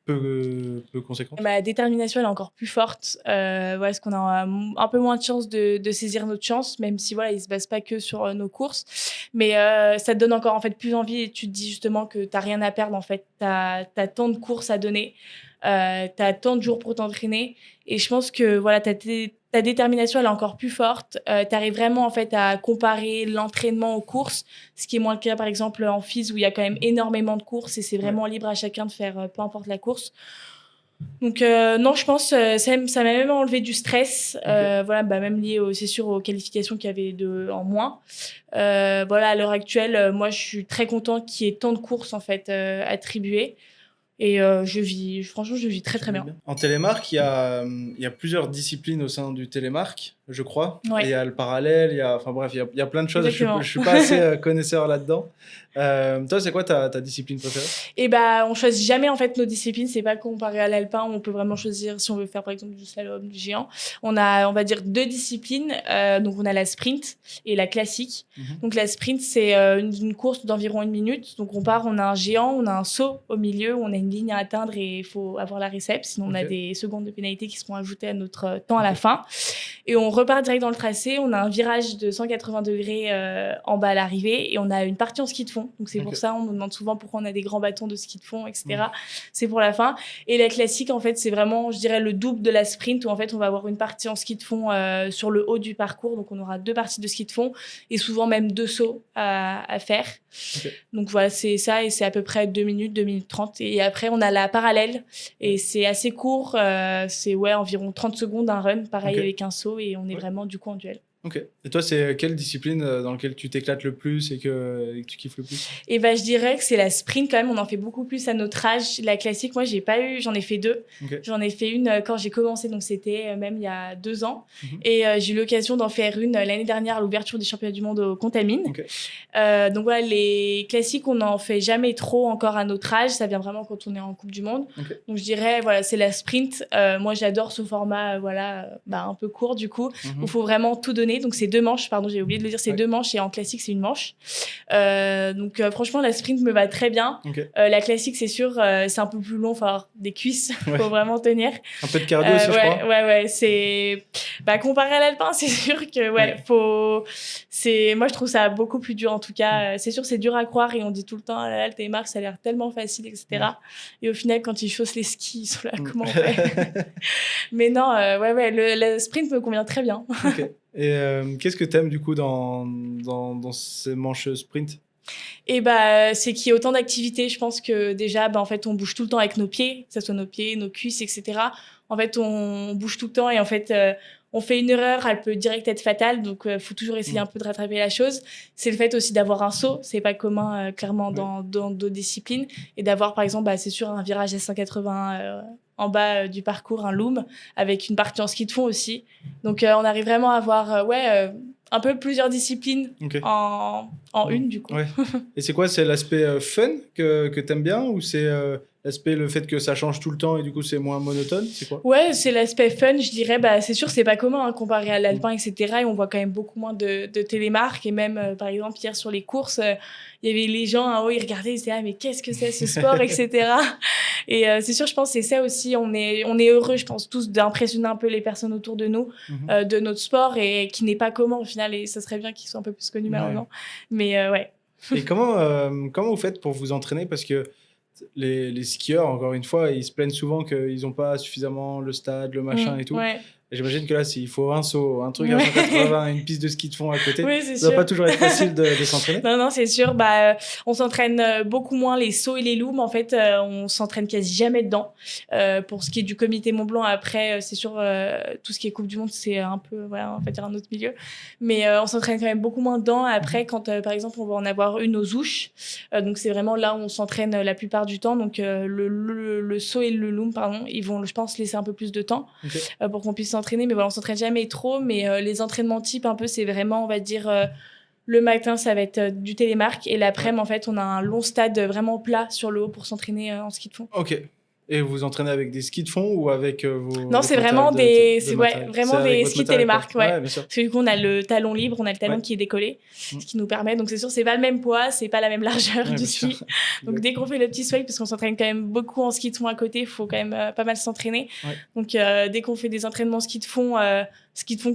peu conséquentes? Ma détermination, elle est encore plus forte. Voilà, parce qu'on a un peu moins de chance de saisir notre chance, même si voilà, il se base pas que sur nos courses. Mais ça te donne encore en fait plus envie et tu te dis justement que t'as rien à perdre en fait. T'as tant de courses à donner, t'as tant de jours pour t'entraîner. Et je pense que voilà, ta détermination, elle est encore plus forte. T'arrives vraiment en fait à comparer l'entraînement aux courses, ce qui est moins le cas par exemple en FIS où il y a quand même énormément de courses et c'est vraiment libre à chacun de faire peu importe la course. Donc non, je pense ça m'a même enlevé du stress, voilà, même lié c'est sûr aux qualifications qu'il y avait en moins. Voilà, à l'heure actuelle, moi je suis très contente qu'il y ait tant de courses en fait attribuées et franchement je vis très très bien. En télémarque, il y a plusieurs disciplines au sein du télémarque, je crois. Ouais. Et il y a le parallèle, enfin bref, il y a plein de choses. Exactement. Je suis pas assez connaisseur là-dedans. Toi, c'est quoi ta discipline préférée? Et on choisit jamais en fait nos disciplines. C'est pas comparé à l'alpin où on peut vraiment choisir si on veut faire par exemple du slalom, du géant. On va dire 2 disciplines. Donc on a la sprint et la classique. Donc la sprint c'est une course d'environ 1 minute. Donc on a un géant, on a un saut au milieu, on a une ligne à atteindre et il faut avoir la récep. Sinon on a des secondes de pénalité qui seront ajoutées à notre temps à la fin. Et on repart direct dans le tracé. On a un virage de 180 degrés en bas à l'arrivée et on a une partie en ski de fond. Donc c'est pour ça on nous demande souvent pourquoi on a des grands bâtons de ski de fond, etc. C'est pour la fin. Et la classique en fait c'est vraiment, je dirais, le double de la sprint où en fait on va avoir une partie en ski de fond sur le haut du parcours. Donc on aura 2 parties de ski de fond et souvent même 2 sauts à faire. Donc voilà, c'est ça et c'est à peu près 2 minutes, 2 minutes 30. Et après on a la parallèle et c'est assez court, c'est environ 30 secondes un run, pareil avec un saut et on est vraiment du coup en duel. Ok. Et toi, c'est quelle discipline dans laquelle tu t'éclates le plus et que tu kiffes le plus? Et je dirais que c'est la sprint quand même. On en fait beaucoup plus à notre âge. La classique, moi, j'en ai fait 2. J'en ai fait une quand j'ai commencé, donc c'était même il y a 2 ans. Et j'ai eu l'occasion d'en faire une l'année dernière à l'ouverture des championnats du monde au Contamine. Donc voilà, les classiques, on n'en fait jamais trop encore à notre âge. Ça vient vraiment quand on est en Coupe du Monde. Donc je dirais, voilà, c'est la sprint. Moi, j'adore ce format, un peu court du coup, où il faut vraiment tout donner. relais, donc c'est 2 manches, pardon, j'ai oublié de le dire, c'est 2 manches et en classique, c'est 1 manche. Donc franchement, la sprint me va très bien. Ok. La classique, c'est sûr, c'est un peu plus long, il faut avoir des cuisses, Ouais. faut vraiment tenir. Un peu de cardio aussi, je crois. Ouais, c'est... comparé à l'alpin, c'est sûr que, moi, je trouve ça beaucoup plus dur, en tout cas. C'est sûr, c'est dur à croire et on dit tout le temps, ah, le télémark, ça a l'air tellement facile, etc. Et au final, quand ils chaussent les skis, ils sont là, comment on fait? Mais non, le sprint me convient très bien. Ok. Et qu'est-ce que t'aimes du coup dans ces manches sprint? Et c'est qu'il y ait autant d'activités. Je pense que déjà, en fait, on bouge tout le temps avec nos pieds, que ce soit nos pieds, nos cuisses, etc. En fait, on bouge tout le temps et en fait, on fait une erreur, elle peut direct être fatale. Donc, faut toujours essayer un peu de rattraper la chose. C'est le fait aussi d'avoir un saut. C'est pas commun, clairement, dans d'autres disciplines. Et d'avoir, par exemple, c'est sûr, un virage à 180 en bas du parcours, un loom, avec une partie en ski de fond aussi. Donc, on arrive vraiment à avoir, un peu plusieurs disciplines en une, du coup. Ouais. Et c'est quoi? C'est l'aspect fun que t'aimes bien ou c'est l'aspect, le fait que ça change tout le temps et du coup c'est moins monotone? C'est quoi? Ouais, c'est l'aspect fun, je dirais. C'est sûr, c'est pas commun comparé à l'alpin, etc. Et on voit quand même beaucoup moins de télémarques. Et même, par exemple, hier sur les courses, il y avait les gens en haut, ils regardaient, ils disaient, ah, mais qu'est-ce que c'est ce sport, etc. Et c'est sûr, je pense que c'est ça aussi. On est heureux, je pense, tous d'impressionner un peu les personnes autour de nous, de notre sport et qui n'est pas commun au final. Et ça serait bien qu'ils soient un peu plus connus maintenant. Mais ouais. Et comment vous faites pour vous entraîner? Parce que les skieurs, encore une fois, ils se plaignent souvent qu'ils n'ont pas suffisamment le stade, le machin et tout. Ouais. Et j'imagine que là, s'il faut un saut, un truc à 180, une piste de ski de fond à côté, Oui, ça ne doit pas toujours être facile de s'entraîner. Non, c'est sûr. On s'entraîne beaucoup moins les sauts et les looms. En fait, on s'entraîne quasi jamais dedans. Pour ce qui est du comité Mont Blanc, après, c'est sûr, tout ce qui est Coupe du Monde, c'est un peu, on va dire un autre milieu. Mais on s'entraîne quand même beaucoup moins dedans. Après, quand, par exemple, on va en avoir une aux Ouches, donc c'est vraiment là où on s'entraîne la plupart du temps. Donc, le saut et le loom, pardon, ils vont, je pense, laisser un peu plus de temps pour qu'on puisse s'entraîner. Mais voilà, on s'entraîne jamais trop. Mais les entraînements type, un peu, c'est vraiment, on va dire... le matin, ça va être du télémark. Et l'après-midi, en fait, on a un long stade vraiment plat sur le haut pour s'entraîner en ski de fond. Ok. Et vous entraînez avec des skis de fond ou avec vos... Non, c'est vraiment des skis télémark. Ouais. Parce que du coup, on a le talon libre, on a le talon qui est décollé, ce qui nous permet. Donc, c'est sûr, c'est pas le même poids, c'est pas la même largeur du ski. Donc, dès qu'on fait le petit swing, parce qu'on s'entraîne quand même beaucoup en ski de fond à côté, il faut quand même pas mal s'entraîner. Ouais. Donc, dès qu'on fait des entraînements ski de fond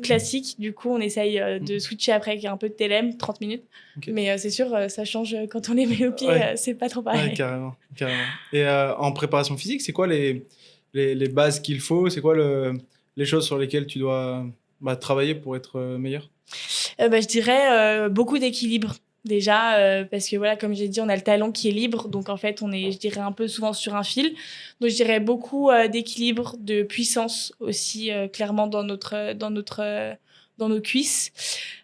classique, du coup, on essaye de switcher après avec un peu de TLM, 30 minutes. Mais c'est sûr, ça change quand on les met au pied, c'est pas trop pareil. Ouais, carrément. Et en préparation physique, c'est quoi les bases qu'il faut? C'est quoi les choses sur lesquelles tu dois travailler pour être meilleur? Je dirais beaucoup d'équilibre. Déjà, parce que voilà, comme j'ai dit, on a le talon qui est libre, donc en fait, on est, je dirais, un peu souvent sur un fil. Donc, je dirais beaucoup d'équilibre, de puissance aussi, clairement dans nos cuisses.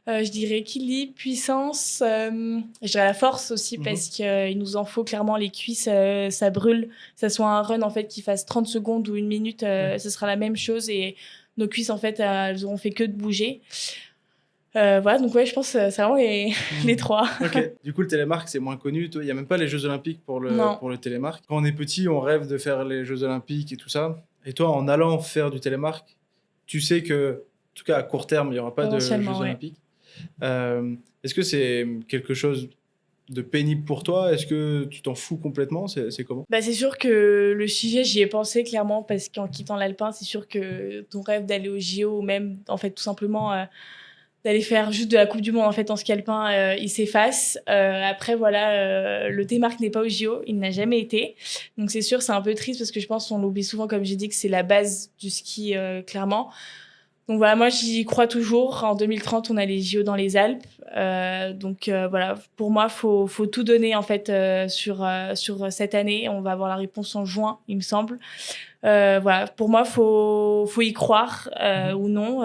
Je dirais équilibre, puissance, je dirais la force aussi, parce qu'il nous en faut clairement. Les cuisses, ça brûle. Que ça soit un run en fait qui fasse 30 secondes ou 1 minute, ce sera la même chose et nos cuisses en fait, elles auront fait que de bouger. Voilà, donc ouais, je pense que c'est vraiment les trois. Ok. Du coup, le télémark, c'est moins connu. Il n'y a même pas les Jeux Olympiques pour le télémark. Quand on est petit, on rêve de faire les Jeux Olympiques et tout ça. Et toi, en allant faire du télémark, tu sais que, en tout cas à court terme, il n'y aura pas de Jeux Olympiques. Est-ce que c'est quelque chose de pénible pour toi? Est-ce que tu t'en fous complètement? C'est comment? C'est sûr que le sujet, j'y ai pensé clairement, parce qu'en quittant l'alpin, c'est sûr que ton rêve d'aller au JO, ou même en fait tout simplement d'aller faire juste de la Coupe du Monde en fait en ski alpin, il s'efface. Après voilà, le télémark n'est pas au JO, il n'a jamais été. Donc c'est sûr, c'est un peu triste parce que je pense qu'on l'oublie souvent, comme j'ai dit, que c'est la base du ski clairement. Donc voilà, moi j'y crois toujours. En 2030, on a les JO dans les Alpes. Donc voilà, pour moi, faut tout donner en fait sur cette année. On va avoir la réponse en juin, il me semble. Voilà, pour moi, faut y croire ou non.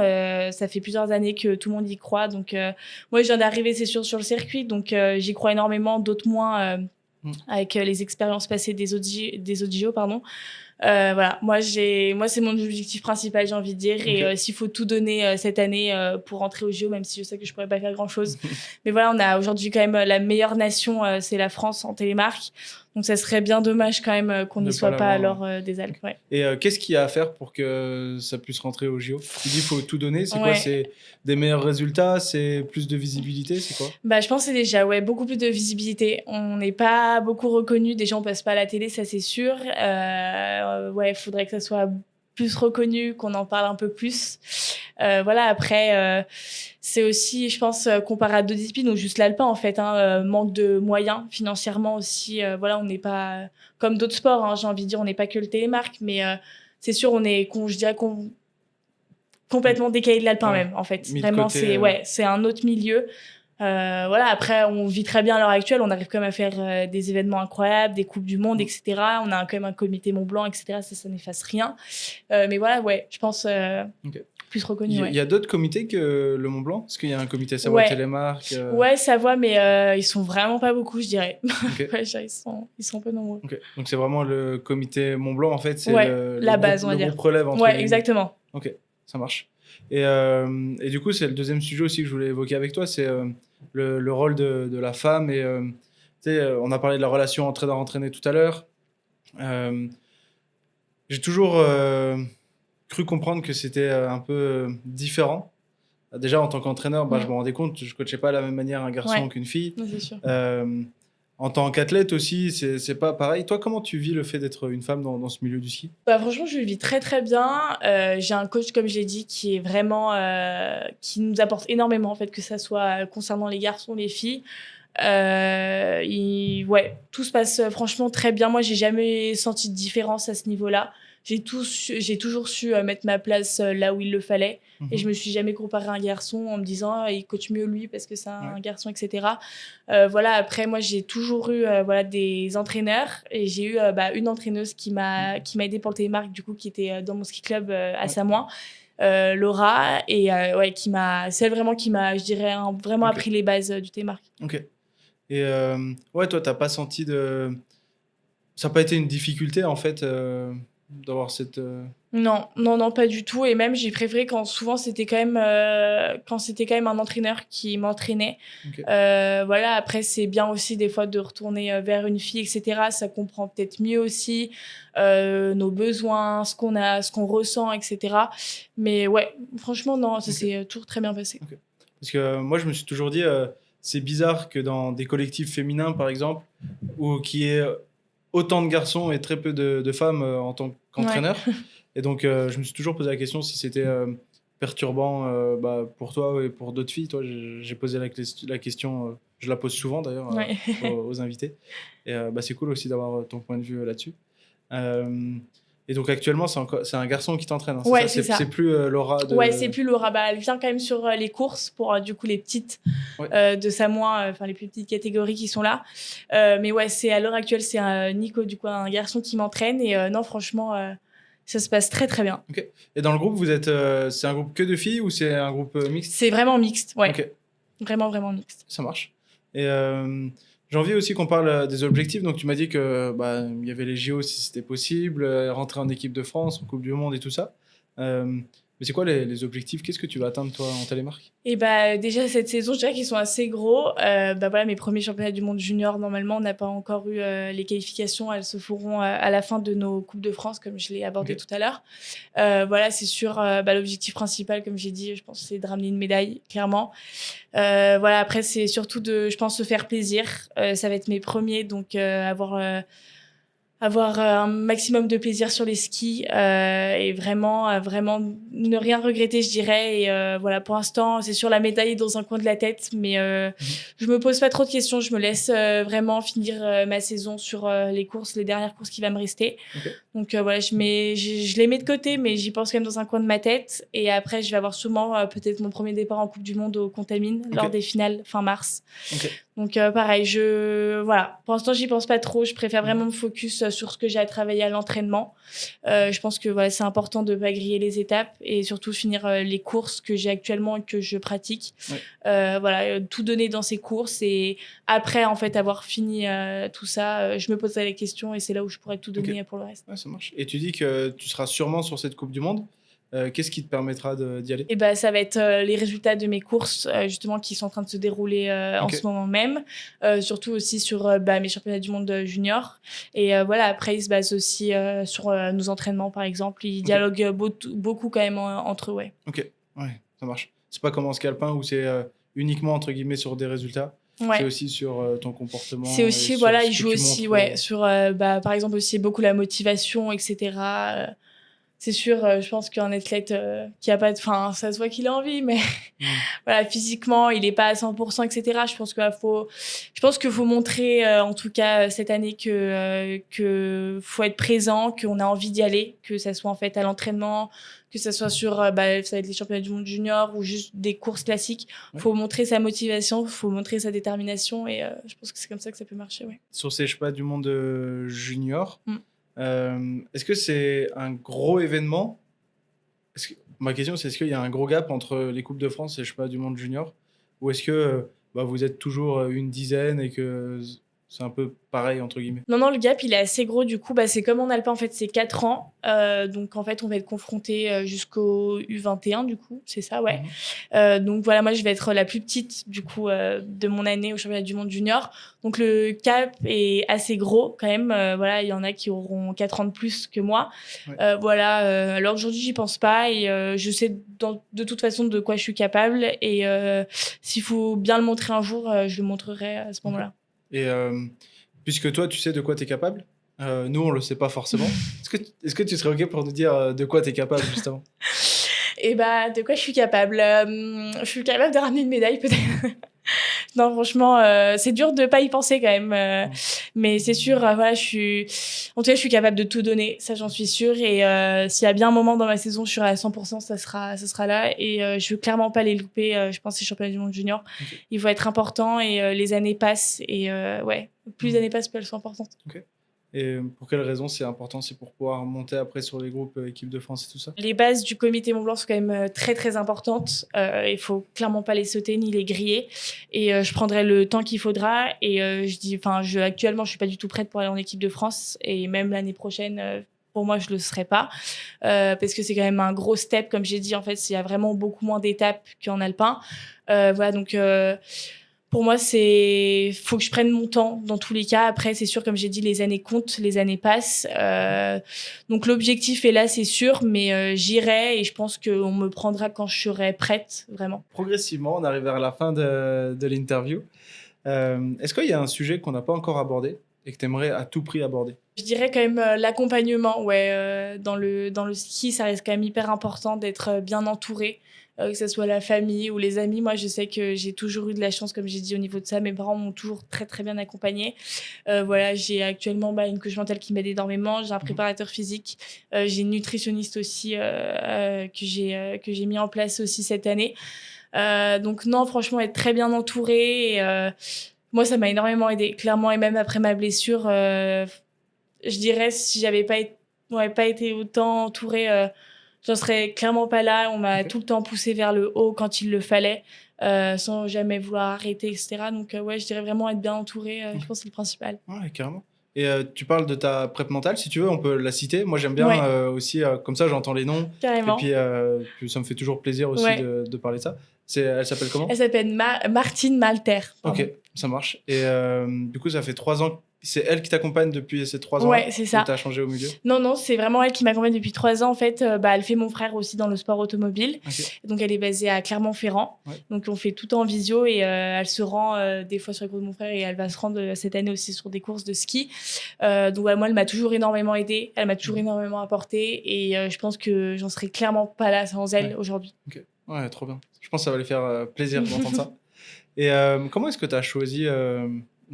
Ça fait plusieurs années que tout le monde y croit. Donc moi, je viens d'arriver, c'est sûr, sur le circuit. Donc j'y crois énormément, d'autres moins avec les expériences passées des autres JO, pardon. Voilà, moi c'est mon objectif principal, j'ai envie de dire. Et s'il faut tout donner cette année pour rentrer au JO, même si je sais que je pourrais pas faire grand chose. Mais voilà, on a aujourd'hui quand même la meilleure nation, c'est la France en télémark. Donc ça serait bien dommage quand même qu'on n'y soit pas à l'heure des Alpes. Ouais. Et qu'est-ce qu'il y a à faire pour que ça puisse rentrer au JO? Tu dis qu'il faut tout donner, c'est quoi? C'est des meilleurs résultats? C'est plus de visibilité? C'est quoi? Je pense que c'est déjà beaucoup plus de visibilité. On n'est pas beaucoup reconnu, déjà on passe pas à la télé, ça c'est sûr. Il faudrait que ça soit plus reconnu, qu'on en parle un peu plus. Voilà, après, c'est aussi, je pense, comparé à d'autres disciplines, ou juste l'alpin, en fait, manque de moyens financièrement aussi. Voilà, on n'est pas comme d'autres sports, hein, j'ai envie de dire, on n'est pas que le télémark, mais c'est sûr, on est, je dirais, complètement décalé de l'alpin même, en fait. Vraiment, c'est un autre milieu. Voilà, après, on vit très bien à l'heure actuelle. On arrive quand même à faire des événements incroyables, des Coupes du Monde, etc. On a quand même un comité Mont Blanc, etc. Ça n'efface rien. Mais voilà, je pense plus reconnu. Il y a d'autres comités que le Mont Blanc? Est-ce qu'il y a un comité Savoie Télémark? Ouais, Savoie, mais ils sont vraiment pas beaucoup, je dirais. Ils sont peu nombreux. Donc c'est vraiment le comité Mont Blanc, en fait, c'est la base, on va dire. Le groupe relève entre les exactement. Ok, ça marche. Et du coup, c'est le deuxième sujet aussi que je voulais évoquer avec toi, c'est le rôle de la femme. Et on a parlé de la relation entraîneur-entraîné tout à l'heure. J'ai toujours cru comprendre que c'était un peu différent. Déjà, en tant qu'entraîneur, je me rendais compte que je ne coachais pas de la même manière un garçon qu'une fille. C'est sûr. En tant qu'athlète aussi, c'est pas pareil. Toi, comment tu vis le fait d'être une femme dans ce milieu du ski? Franchement, je le vis très très bien. J'ai un coach, comme j'ai dit, qui est vraiment qui nous apporte énormément, en fait, que ça soit concernant les garçons, les filles. Tout se passe franchement très bien. Moi, j'ai jamais senti de différence à ce niveau-là. J'ai toujours su mettre ma place là où il le fallait. Et je me suis jamais comparée à un garçon en me disant il coach mieux lui parce que c'est un garçon, etc. Voilà, après, moi, j'ai toujours eu des entraîneurs. Et j'ai eu une entraîneuse qui m'a aidée pour le télémark, du coup, qui était dans mon ski club à Samoin. Laura, et celle vraiment qui m'a, je dirais, vraiment appris les bases du télémark. Ok. Et toi, t'as pas senti ça n'a pas été une difficulté, en fait, d'avoir cette... Non, pas du tout. Et même, j'ai préféré quand souvent c'était quand même un entraîneur qui m'entraînait. Voilà, après, c'est bien aussi des fois de retourner vers une fille, etc. Ça comprend peut-être mieux aussi nos besoins, ce qu'on ressent, etc. Mais ouais, franchement, non, ça s'est toujours très bien passé. Parce que moi, je me suis toujours dit, c'est bizarre que dans des collectifs féminins, par exemple, où qu'il y ait autant de garçons et très peu de femmes en tant qu'entraîneur. Et donc, je me suis toujours posé la question si c'était perturbant pour toi et pour d'autres filles. Toi, j'ai posé la question, je la pose souvent d'ailleurs aux invités. Et c'est cool aussi d'avoir ton point de vue là-dessus. Et donc actuellement, c'est un garçon qui t'entraîne. Hein, c'est ça. C'est plus Laura. C'est plus Laura. Elle vient quand même sur les courses pour du coup les petites de Samoin, les plus petites catégories qui sont là. Mais c'est à l'heure actuelle, c'est Nico, du coup, un garçon qui m'entraîne. Et non, franchement, ça se passe très très bien. Okay. Et dans le groupe, vous êtes, c'est un groupe que de filles ou c'est un groupe mixte? C'est vraiment mixte, ouais. Okay. Vraiment, vraiment mixte. Ça marche. Et j'ai envie aussi qu'on parle des objectifs. Donc, tu m'as dit que y avait les JO si c'était possible, rentrer en équipe de France, en Coupe du Monde et tout ça. Mais c'est quoi les objectifs? Qu'est-ce que tu vas atteindre, toi, en télémark? Et déjà, cette saison, je dirais qu'ils sont assez gros. Mes premiers championnats du monde junior, normalement, on n'a pas encore eu les qualifications. Elles se feront à la fin de nos Coupes de France, comme je l'ai abordé tout à l'heure. C'est sûr, l'objectif principal, comme j'ai dit, je pense, c'est de ramener une médaille, clairement. Après, c'est surtout je pense, se faire plaisir. Ça va être mes premiers, donc avoir un maximum de plaisir sur les skis et vraiment ne rien regretter, je dirais. Et pour l'instant, c'est sûr, la médaille est dans un coin de la tête, mais je me pose pas trop de questions. Je me laisse vraiment finir ma saison sur les dernières courses qui va me rester. Donc je les mets de côté, mais j'y pense quand même dans un coin de ma tête. Et après, je vais avoir sûrement peut-être mon premier départ en Coupe du Monde au Contamine lors des finales fin mars. Donc pareil, voilà. Pour l'instant, j'y pense pas trop. Je préfère vraiment me focus sur ce que j'ai à travailler à l'entraînement. Je pense que voilà, c'est important de pas griller les étapes et surtout finir les courses que j'ai actuellement et que je pratique. Ouais. Voilà, tout donner dans ces courses et après en fait avoir fini tout ça, je me poserai les questions et c'est là où je pourrais tout donner pour le reste. Ouais, ça marche. Et tu dis que tu seras sûrement sur cette Coupe du Monde. Qu'est-ce qui te permettra d'y aller? Et bah, ça va être les résultats de mes courses, justement, qui sont en train de se dérouler en ce moment même. Surtout aussi sur mes championnats du monde junior. Et voilà, après, ils se basent aussi sur nos entraînements, par exemple. Ils dialoguent beaucoup quand même entre eux, ouais. Ok, ouais, ça marche. C'est pas comme en ski alpin où c'est uniquement, entre guillemets, sur des résultats. Ouais. C'est aussi sur ton comportement. C'est aussi, voilà, ils jouent aussi, sur, par exemple, aussi beaucoup la motivation, etc. C'est sûr, je pense qu'un athlète qui a pas de... Enfin, ça se voit qu'il a envie, mais voilà, physiquement, il n'est pas à 100%, etc. Je pense qu'il faut montrer, en tout cas, cette année que faut être présent, qu'on a envie d'y aller, que ça soit en fait à l'entraînement, que ça soit sur ça va être les championnats du monde junior ou juste des courses classiques. Il faut montrer sa motivation, il faut montrer sa détermination et je pense que c'est comme ça que ça peut marcher, ouais. Sur ces championnats du monde junior, est-ce que c'est un gros événement? Ma question, c'est est-ce qu'il y a un gros gap entre les Coupes de France et les championnats du monde junior? Ou est-ce que vous êtes toujours une dizaine et que c'est un peu pareil, entre guillemets? Non, le gap, il est assez gros. Du coup, c'est comme en alpin, en fait, c'est 4 ans. Donc, en fait, on va être confronté jusqu'au U21, du coup. C'est ça, ouais. Donc, voilà, moi, je vais être la plus petite, du coup, de mon année au championnat du monde junior. Donc, le cap est assez gros, quand même. Voilà, il y en a qui auront 4 ans de plus que moi. Ouais. Voilà. Alors, aujourd'hui, j'y pense pas. Et je sais de toute façon de quoi je suis capable. Et s'il faut bien le montrer un jour, je le montrerai à ce moment-là. Et puisque toi, tu sais de quoi tu es capable, nous, on le sait pas forcément. Est-ce que tu serais OK pour nous dire de quoi tu es capable, justement? Et de quoi je suis capable? Je suis capable de ramener une médaille, peut-être. Non, franchement, c'est dur de pas y penser quand même. Mais c'est sûr, voilà, en tout cas, je suis capable de tout donner, ça j'en suis sûre. Et s'il y a bien un moment dans ma saison, je serai à 100%, ça sera là. Et je veux clairement pas les louper. Je pense que c'est championnat du monde junior. Il faut être important et les années passent. Et plus les années passent, plus elles sont importantes. Et pour quelles raisons c'est important? C'est pour pouvoir monter après sur les groupes équipe de France et tout ça? Les bases du comité Mont Blanc sont quand même très très importantes. Il faut clairement pas les sauter ni les griller. Et je prendrai le temps qu'il faudra. Et actuellement, je suis pas du tout prête pour aller en équipe de France. Et même l'année prochaine, pour moi, je le serai pas. Parce que c'est quand même un gros step. Comme j'ai dit, en fait, il y a vraiment beaucoup moins d'étapes qu'en alpin. Voilà, donc... pour moi, faut que je prenne mon temps dans tous les cas. Après, c'est sûr, comme j'ai dit, les années comptent, les années passent. Donc, l'objectif est là, c'est sûr, mais j'irai et je pense qu'on me prendra quand je serai prête, vraiment. Progressivement, on arrive vers la fin de l'interview. Est-ce qu'il y a un sujet qu'on n'a pas encore abordé et que tu aimerais à tout prix aborder? Je dirais quand même l'accompagnement. Ouais, dans le ski, ça reste quand même hyper important d'être bien entouré. Que ce soit la famille ou les amis. Moi, je sais que j'ai toujours eu de la chance, comme j'ai dit, au niveau de ça. Mes parents m'ont toujours très, très bien accompagnée. Voilà, j'ai actuellement une coach mentale qui m'aide énormément. J'ai un préparateur physique. J'ai une nutritionniste aussi que j'ai mis en place aussi cette année. Donc non, franchement, être très bien entourée. Moi, ça m'a énormément aidée, clairement. Et même après ma blessure, je dirais, si j'avais pas été autant entourée... j'en serais clairement pas là. On m'a tout le temps poussée vers le haut quand il le fallait, sans jamais vouloir arrêter, etc. Donc, je dirais vraiment être bien entourée. Je pense que c'est le principal. Ouais, carrément. Et tu parles de ta prep mentale, si tu veux, on peut la citer. Moi, j'aime bien aussi, comme ça, j'entends les noms. Carrément. Et puis ça me fait toujours plaisir aussi de parler de ça. Elle s'appelle comment? Elle s'appelle Martine Malter. Ok, ça marche. Et du coup, ça fait 3 ans. C'est elle qui t'accompagne depuis ces 3 ans? Ouais, c'est ça. Tu as changé au milieu? Non, c'est vraiment elle qui m'accompagne depuis 3 ans. En fait, elle fait mon frère aussi dans le sport automobile. Donc, elle est basée à Clermont-Ferrand. Donc, on fait tout en visio et elle se rend des fois sur les courses de mon frère et elle va se rendre cette année aussi sur des courses de ski. Donc, moi, elle m'a toujours énormément aidée. Elle m'a toujours énormément apporté et je pense que j'en serais clairement pas là sans elle aujourd'hui. Ok, ouais, trop bien. Je pense que ça va lui faire plaisir d'entendre ça. Et comment est-ce que tu as choisi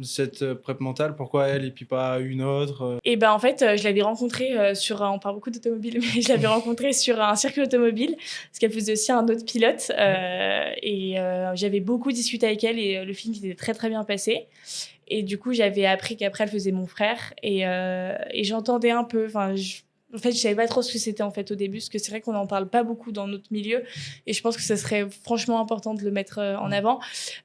cette prep mentale? Pourquoi elle et puis pas une autre? Et ben en fait, je l'avais rencontrée on parle beaucoup d'automobile, mais je l'avais rencontrée sur un circuit automobile, parce qu'elle faisait aussi un autre pilote. J'avais beaucoup discuté avec elle et le film s'était très, très bien passé. Et du coup, j'avais appris qu'après, elle faisait mon frère. Et j'entendais un peu. En fait, je savais pas trop ce que c'était en fait au début, parce que c'est vrai qu'on n'en parle pas beaucoup dans notre milieu. Et je pense que ce serait franchement important de le mettre en avant.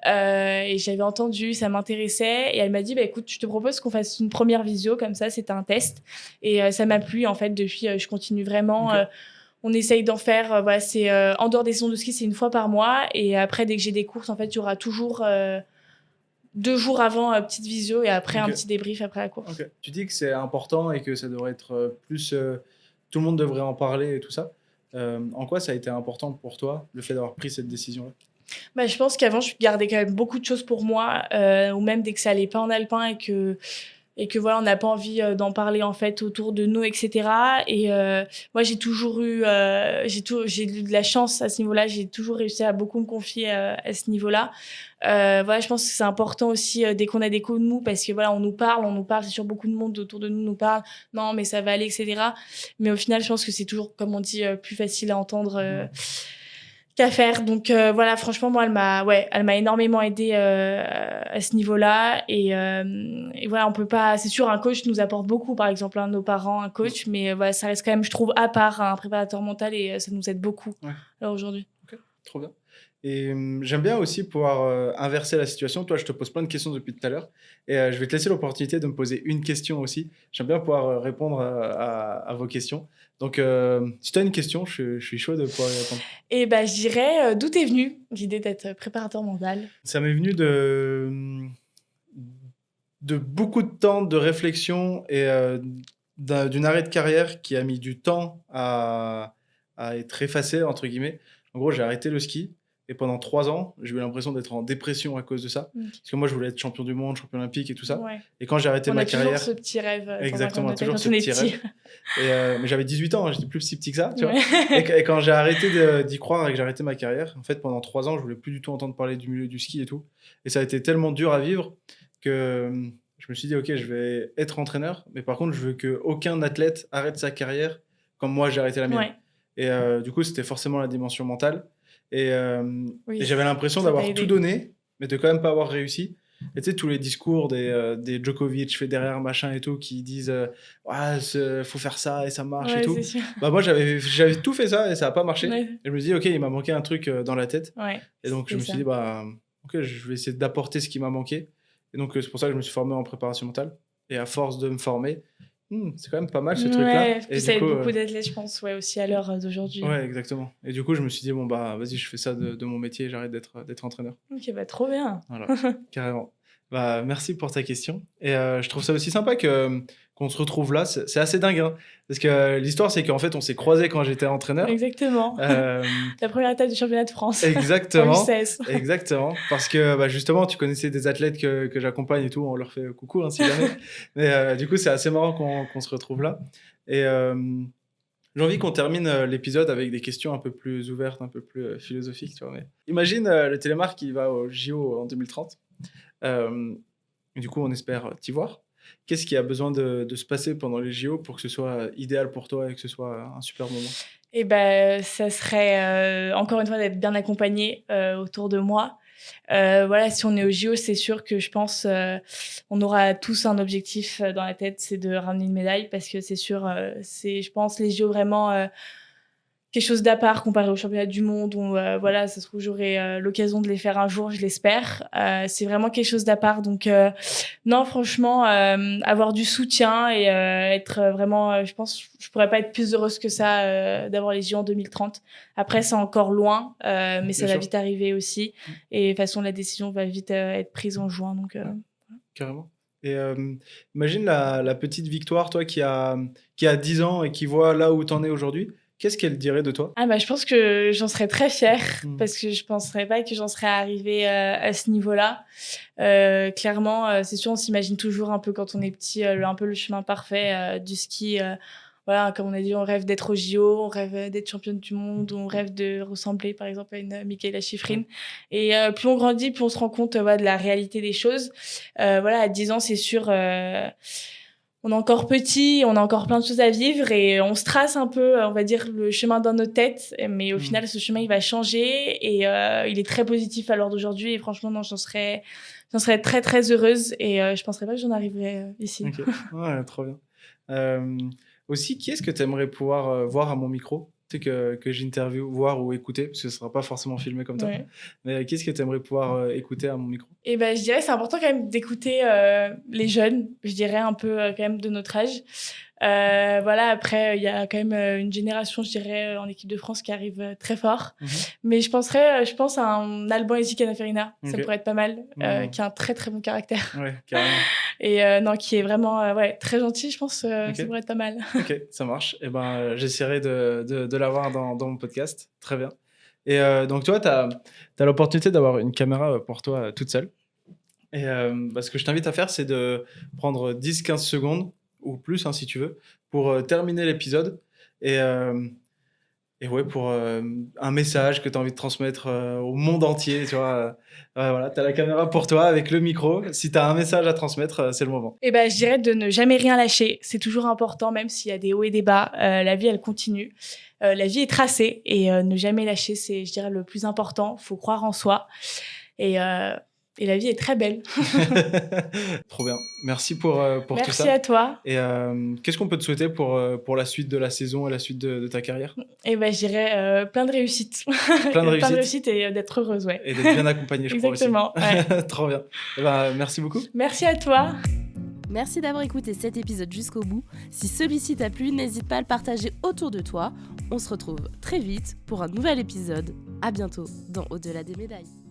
Et j'avais entendu, ça m'intéressait. Et elle m'a dit, bah, écoute, je te propose qu'on fasse une première visio, comme ça, c'était un test. Et ça m'a plu, en fait, depuis, je continue vraiment. Ok. On essaye d'en faire, voilà, c'est en dehors des saisons de ski, c'est une fois par mois. Et après, dès que j'ai des courses, en fait, il y aura toujours 2 jours avant, petite visio, et après, Ok. un petit débrief après la course. Ok. Tu dis que c'est important et que ça devrait être plus... tout le monde devrait en parler et tout ça. En quoi ça a été important pour toi, le fait d'avoir pris cette décision-là? Bah, je pense qu'avant, je gardais quand même beaucoup de choses pour moi, ou même dès que ça allait pas en alpin et que voilà, on n'a pas envie d'en parler en fait autour de nous, etc. Et moi, j'ai toujours eu, j'ai eu de la chance à ce niveau-là. J'ai toujours réussi à beaucoup me confier à ce niveau-là. Voilà, je pense que c'est important aussi dès qu'on a des coups de mou, parce que voilà, on nous parle, c'est sûr, beaucoup de monde autour de nous parle. Non, mais ça va aller, etc. Mais au final, je pense que c'est toujours, comme on dit, plus facile à entendre qu'à faire. Donc voilà, franchement, moi, elle m'a énormément aidée à ce niveau-là. Et voilà, on peut pas. C'est sûr, un coach nous apporte beaucoup, par exemple, nos parents, un coach, mais voilà, ça reste quand même, je trouve, à part un préparateur mental, et ça nous aide beaucoup Ouais. aujourd'hui. Ok, trop bien. Et j'aime bien aussi pouvoir inverser la situation. Toi, je te pose plein de questions depuis tout à l'heure. Et je vais te laisser l'opportunité de me poser une question aussi. J'aime bien pouvoir répondre à vos questions. Donc, si tu as une question, je suis chaud de pouvoir y répondre. Et ben, je dirais, d'où t'es venue l'idée d'être préparateur mental? Ça m'est venu de beaucoup de temps de réflexion et d'une arrêt de carrière qui a mis du temps à être effacé, entre guillemets. En gros, j'ai arrêté le ski et pendant 3 ans, j'ai eu l'impression d'être en dépression à cause de ça. Ok. Parce que moi, je voulais être champion du monde, champion olympique et tout ça. Ouais. Et quand j'ai arrêté On ma a toujours carrière, ce petit rêve dans un coin exactement, de tête toujours quand ce on est petit petit. rêve. Mais j'avais 18 ans, hein, j'étais plus si petit que ça, tu vois. Ouais. Et quand j'ai arrêté d'y croire et que j'ai arrêté ma carrière, en fait, pendant 3 ans, je voulais plus du tout entendre parler du milieu du ski et tout. Et ça a été tellement dur à vivre que je me suis dit, ok, je vais être entraîneur, mais par contre, je veux qu'aucun athlète arrête sa carrière comme moi j'ai arrêté la mienne. Ouais. Et du coup, c'était forcément la dimension mentale. Et, Oui, et j'avais l'impression ça t'a d'avoir aidé. tout donné, mais de quand même pas avoir réussi. Et tu sais, tous les discours des Djokovic, Federer, machin et tout, qui disent ah, faut faire ça et ça marche et Ouais, tout. c'est sûr. Bah, moi, j'avais tout fait ça et ça a pas marché. Ouais. Et je me dis, ok, il m'a manqué un truc dans la tête. Ouais, Et donc, je c'est me suis ça. dit, bah, ok, je vais essayer d'apporter ce qui m'a manqué. Et donc, c'est pour ça que je me suis formé en préparation mentale. Et à force de me former, c'est quand même pas mal ce truc-là. Ouais, Et puis du ça aide coup, beaucoup d'athlètes, je pense, ouais, aussi à l'heure d'aujourd'hui. ouais, exactement. Et du coup, je me suis dit, bon, bah, vas-y, je fais ça de mon métier et j'arrête d'être entraîneur. Ok, bah trop bien. Voilà, carrément. Bah, merci pour ta question. Et je trouve ça aussi sympa qu'on se retrouve là. C'est assez dingue, hein. Parce que l'histoire, c'est qu'en fait, on s'est croisés quand j'étais entraîneur. Exactement. La première étape du championnat de France. En Exactement. U16. Exactement. Parce que bah, justement, tu connaissais des athlètes que j'accompagne et tout. On leur fait coucou, hein, si jamais. Mais du coup, c'est assez marrant qu'on se retrouve là. Et j'ai envie qu'on termine l'épisode avec des questions un peu plus ouvertes, un peu plus philosophiques. Tu vois, mais... Imagine le Télémark qui va au JO en 2030. Du coup, on espère t'y voir. Qu'est-ce qui a besoin de se passer pendant les JO pour que ce soit idéal pour toi et que ce soit un super moment? Et ben, ça serait encore une fois d'être bien accompagné autour de moi. Voilà, si on est au JO, c'est sûr que je pense on aura tous un objectif dans la tête, c'est de ramener une médaille, parce que c'est sûr, c'est, je pense, les JO vraiment quelque chose d'à part comparé au championnat du monde, où voilà, ça se trouve, j'aurai l'occasion de les faire un jour, je l'espère. C'est vraiment quelque chose d'à part. Donc non, franchement, avoir du soutien et être vraiment, je pense, je pourrais pas être plus heureuse que ça d'avoir les JO en 2030. Après, c'est encore loin, mais ça Bien va sûr. vite arriver aussi. Et de toute façon, la décision va vite être prise en juin. Donc Carrément. Et imagine la petite Victoire, toi, qui a 10 ans et qui voit là où t'en es aujourd'hui. Qu'est-ce qu'elle dirait de toi? ah bah, je pense que j'en serais très fière, Mm. parce que je penserais pas que j'en serais arrivée à ce niveau-là. Clairement, c'est sûr, on s'imagine toujours un peu quand on est petit, un peu le chemin parfait du ski voilà, comme on a dit, on rêve d'être au JO, on rêve d'être championne du monde, on rêve de ressembler, par exemple, à une Mikaela Shiffrin. Et plus on grandit, plus on se rend compte de la réalité des choses. Voilà, à 10 ans, c'est sûr... on est encore petit, on a encore plein de choses à vivre et on se trace un peu, on va dire, le chemin dans nos têtes. Mais au final, ce chemin, il va changer et il est très positif à l'heure d'aujourd'hui. Et franchement, non, j'en serais très, très heureuse et je penserais pas que j'en arriverais ici. Ok, ouais, trop bien. Aussi, qui est-ce que tu aimerais pouvoir voir à mon micro? Tu sais, que j'interviewe, voir ou écouter, parce que ce sera pas forcément filmé comme ça. Ouais. Mais qu'est-ce que tu aimerais pouvoir écouter à mon micro? Et ben, je dirais que c'est important quand même d'écouter les jeunes, je dirais un peu quand même de notre âge. Voilà, après, il y a quand même une génération, je dirais, en équipe de France qui arrive très fort. Mais je pense à un Alban Ezik Canaferina, ça pourrait être pas mal, qui a un très très bon caractère. Ouais, carrément. Et non, qui est vraiment très gentil, je pense, ça pourrait être pas mal. Ok, ça marche. Et ben, j'essaierai de l'avoir dans mon podcast. Très bien. Et donc, toi, tu as l'opportunité d'avoir une caméra pour toi toute seule. Et ce que je t'invite à faire, c'est de prendre 10-15 secondes, ou plus, hein, si tu veux, pour terminer l'épisode. Et ouais, pour un message que tu as envie de transmettre au monde entier, tu vois. Voilà, tu as la caméra pour toi avec le micro. Si tu as un message à transmettre, c'est le moment. Et ben, je dirais de ne jamais rien lâcher. C'est toujours important, même s'il y a des hauts et des bas. La vie, elle continue. La vie est tracée et ne jamais lâcher, c'est, je dirais, le plus important. Il faut croire en soi. Et la vie est très belle. Trop bien. Merci pour tout ça. Merci à toi. Et qu'est-ce qu'on peut te souhaiter pour la suite de la saison et la suite de ta carrière? Et ben, je dirais plein de réussites. Plein de réussites et d'être heureuse, ouais. Et d'être bien accompagnée, je crois aussi. Exactement. Ouais. Trop bien. Et ben, merci beaucoup. Merci à toi. Merci d'avoir écouté cet épisode jusqu'au bout. Si celui-ci t'a plu, n'hésite pas à le partager autour de toi. On se retrouve très vite pour un nouvel épisode. À bientôt dans Au-delà des médailles.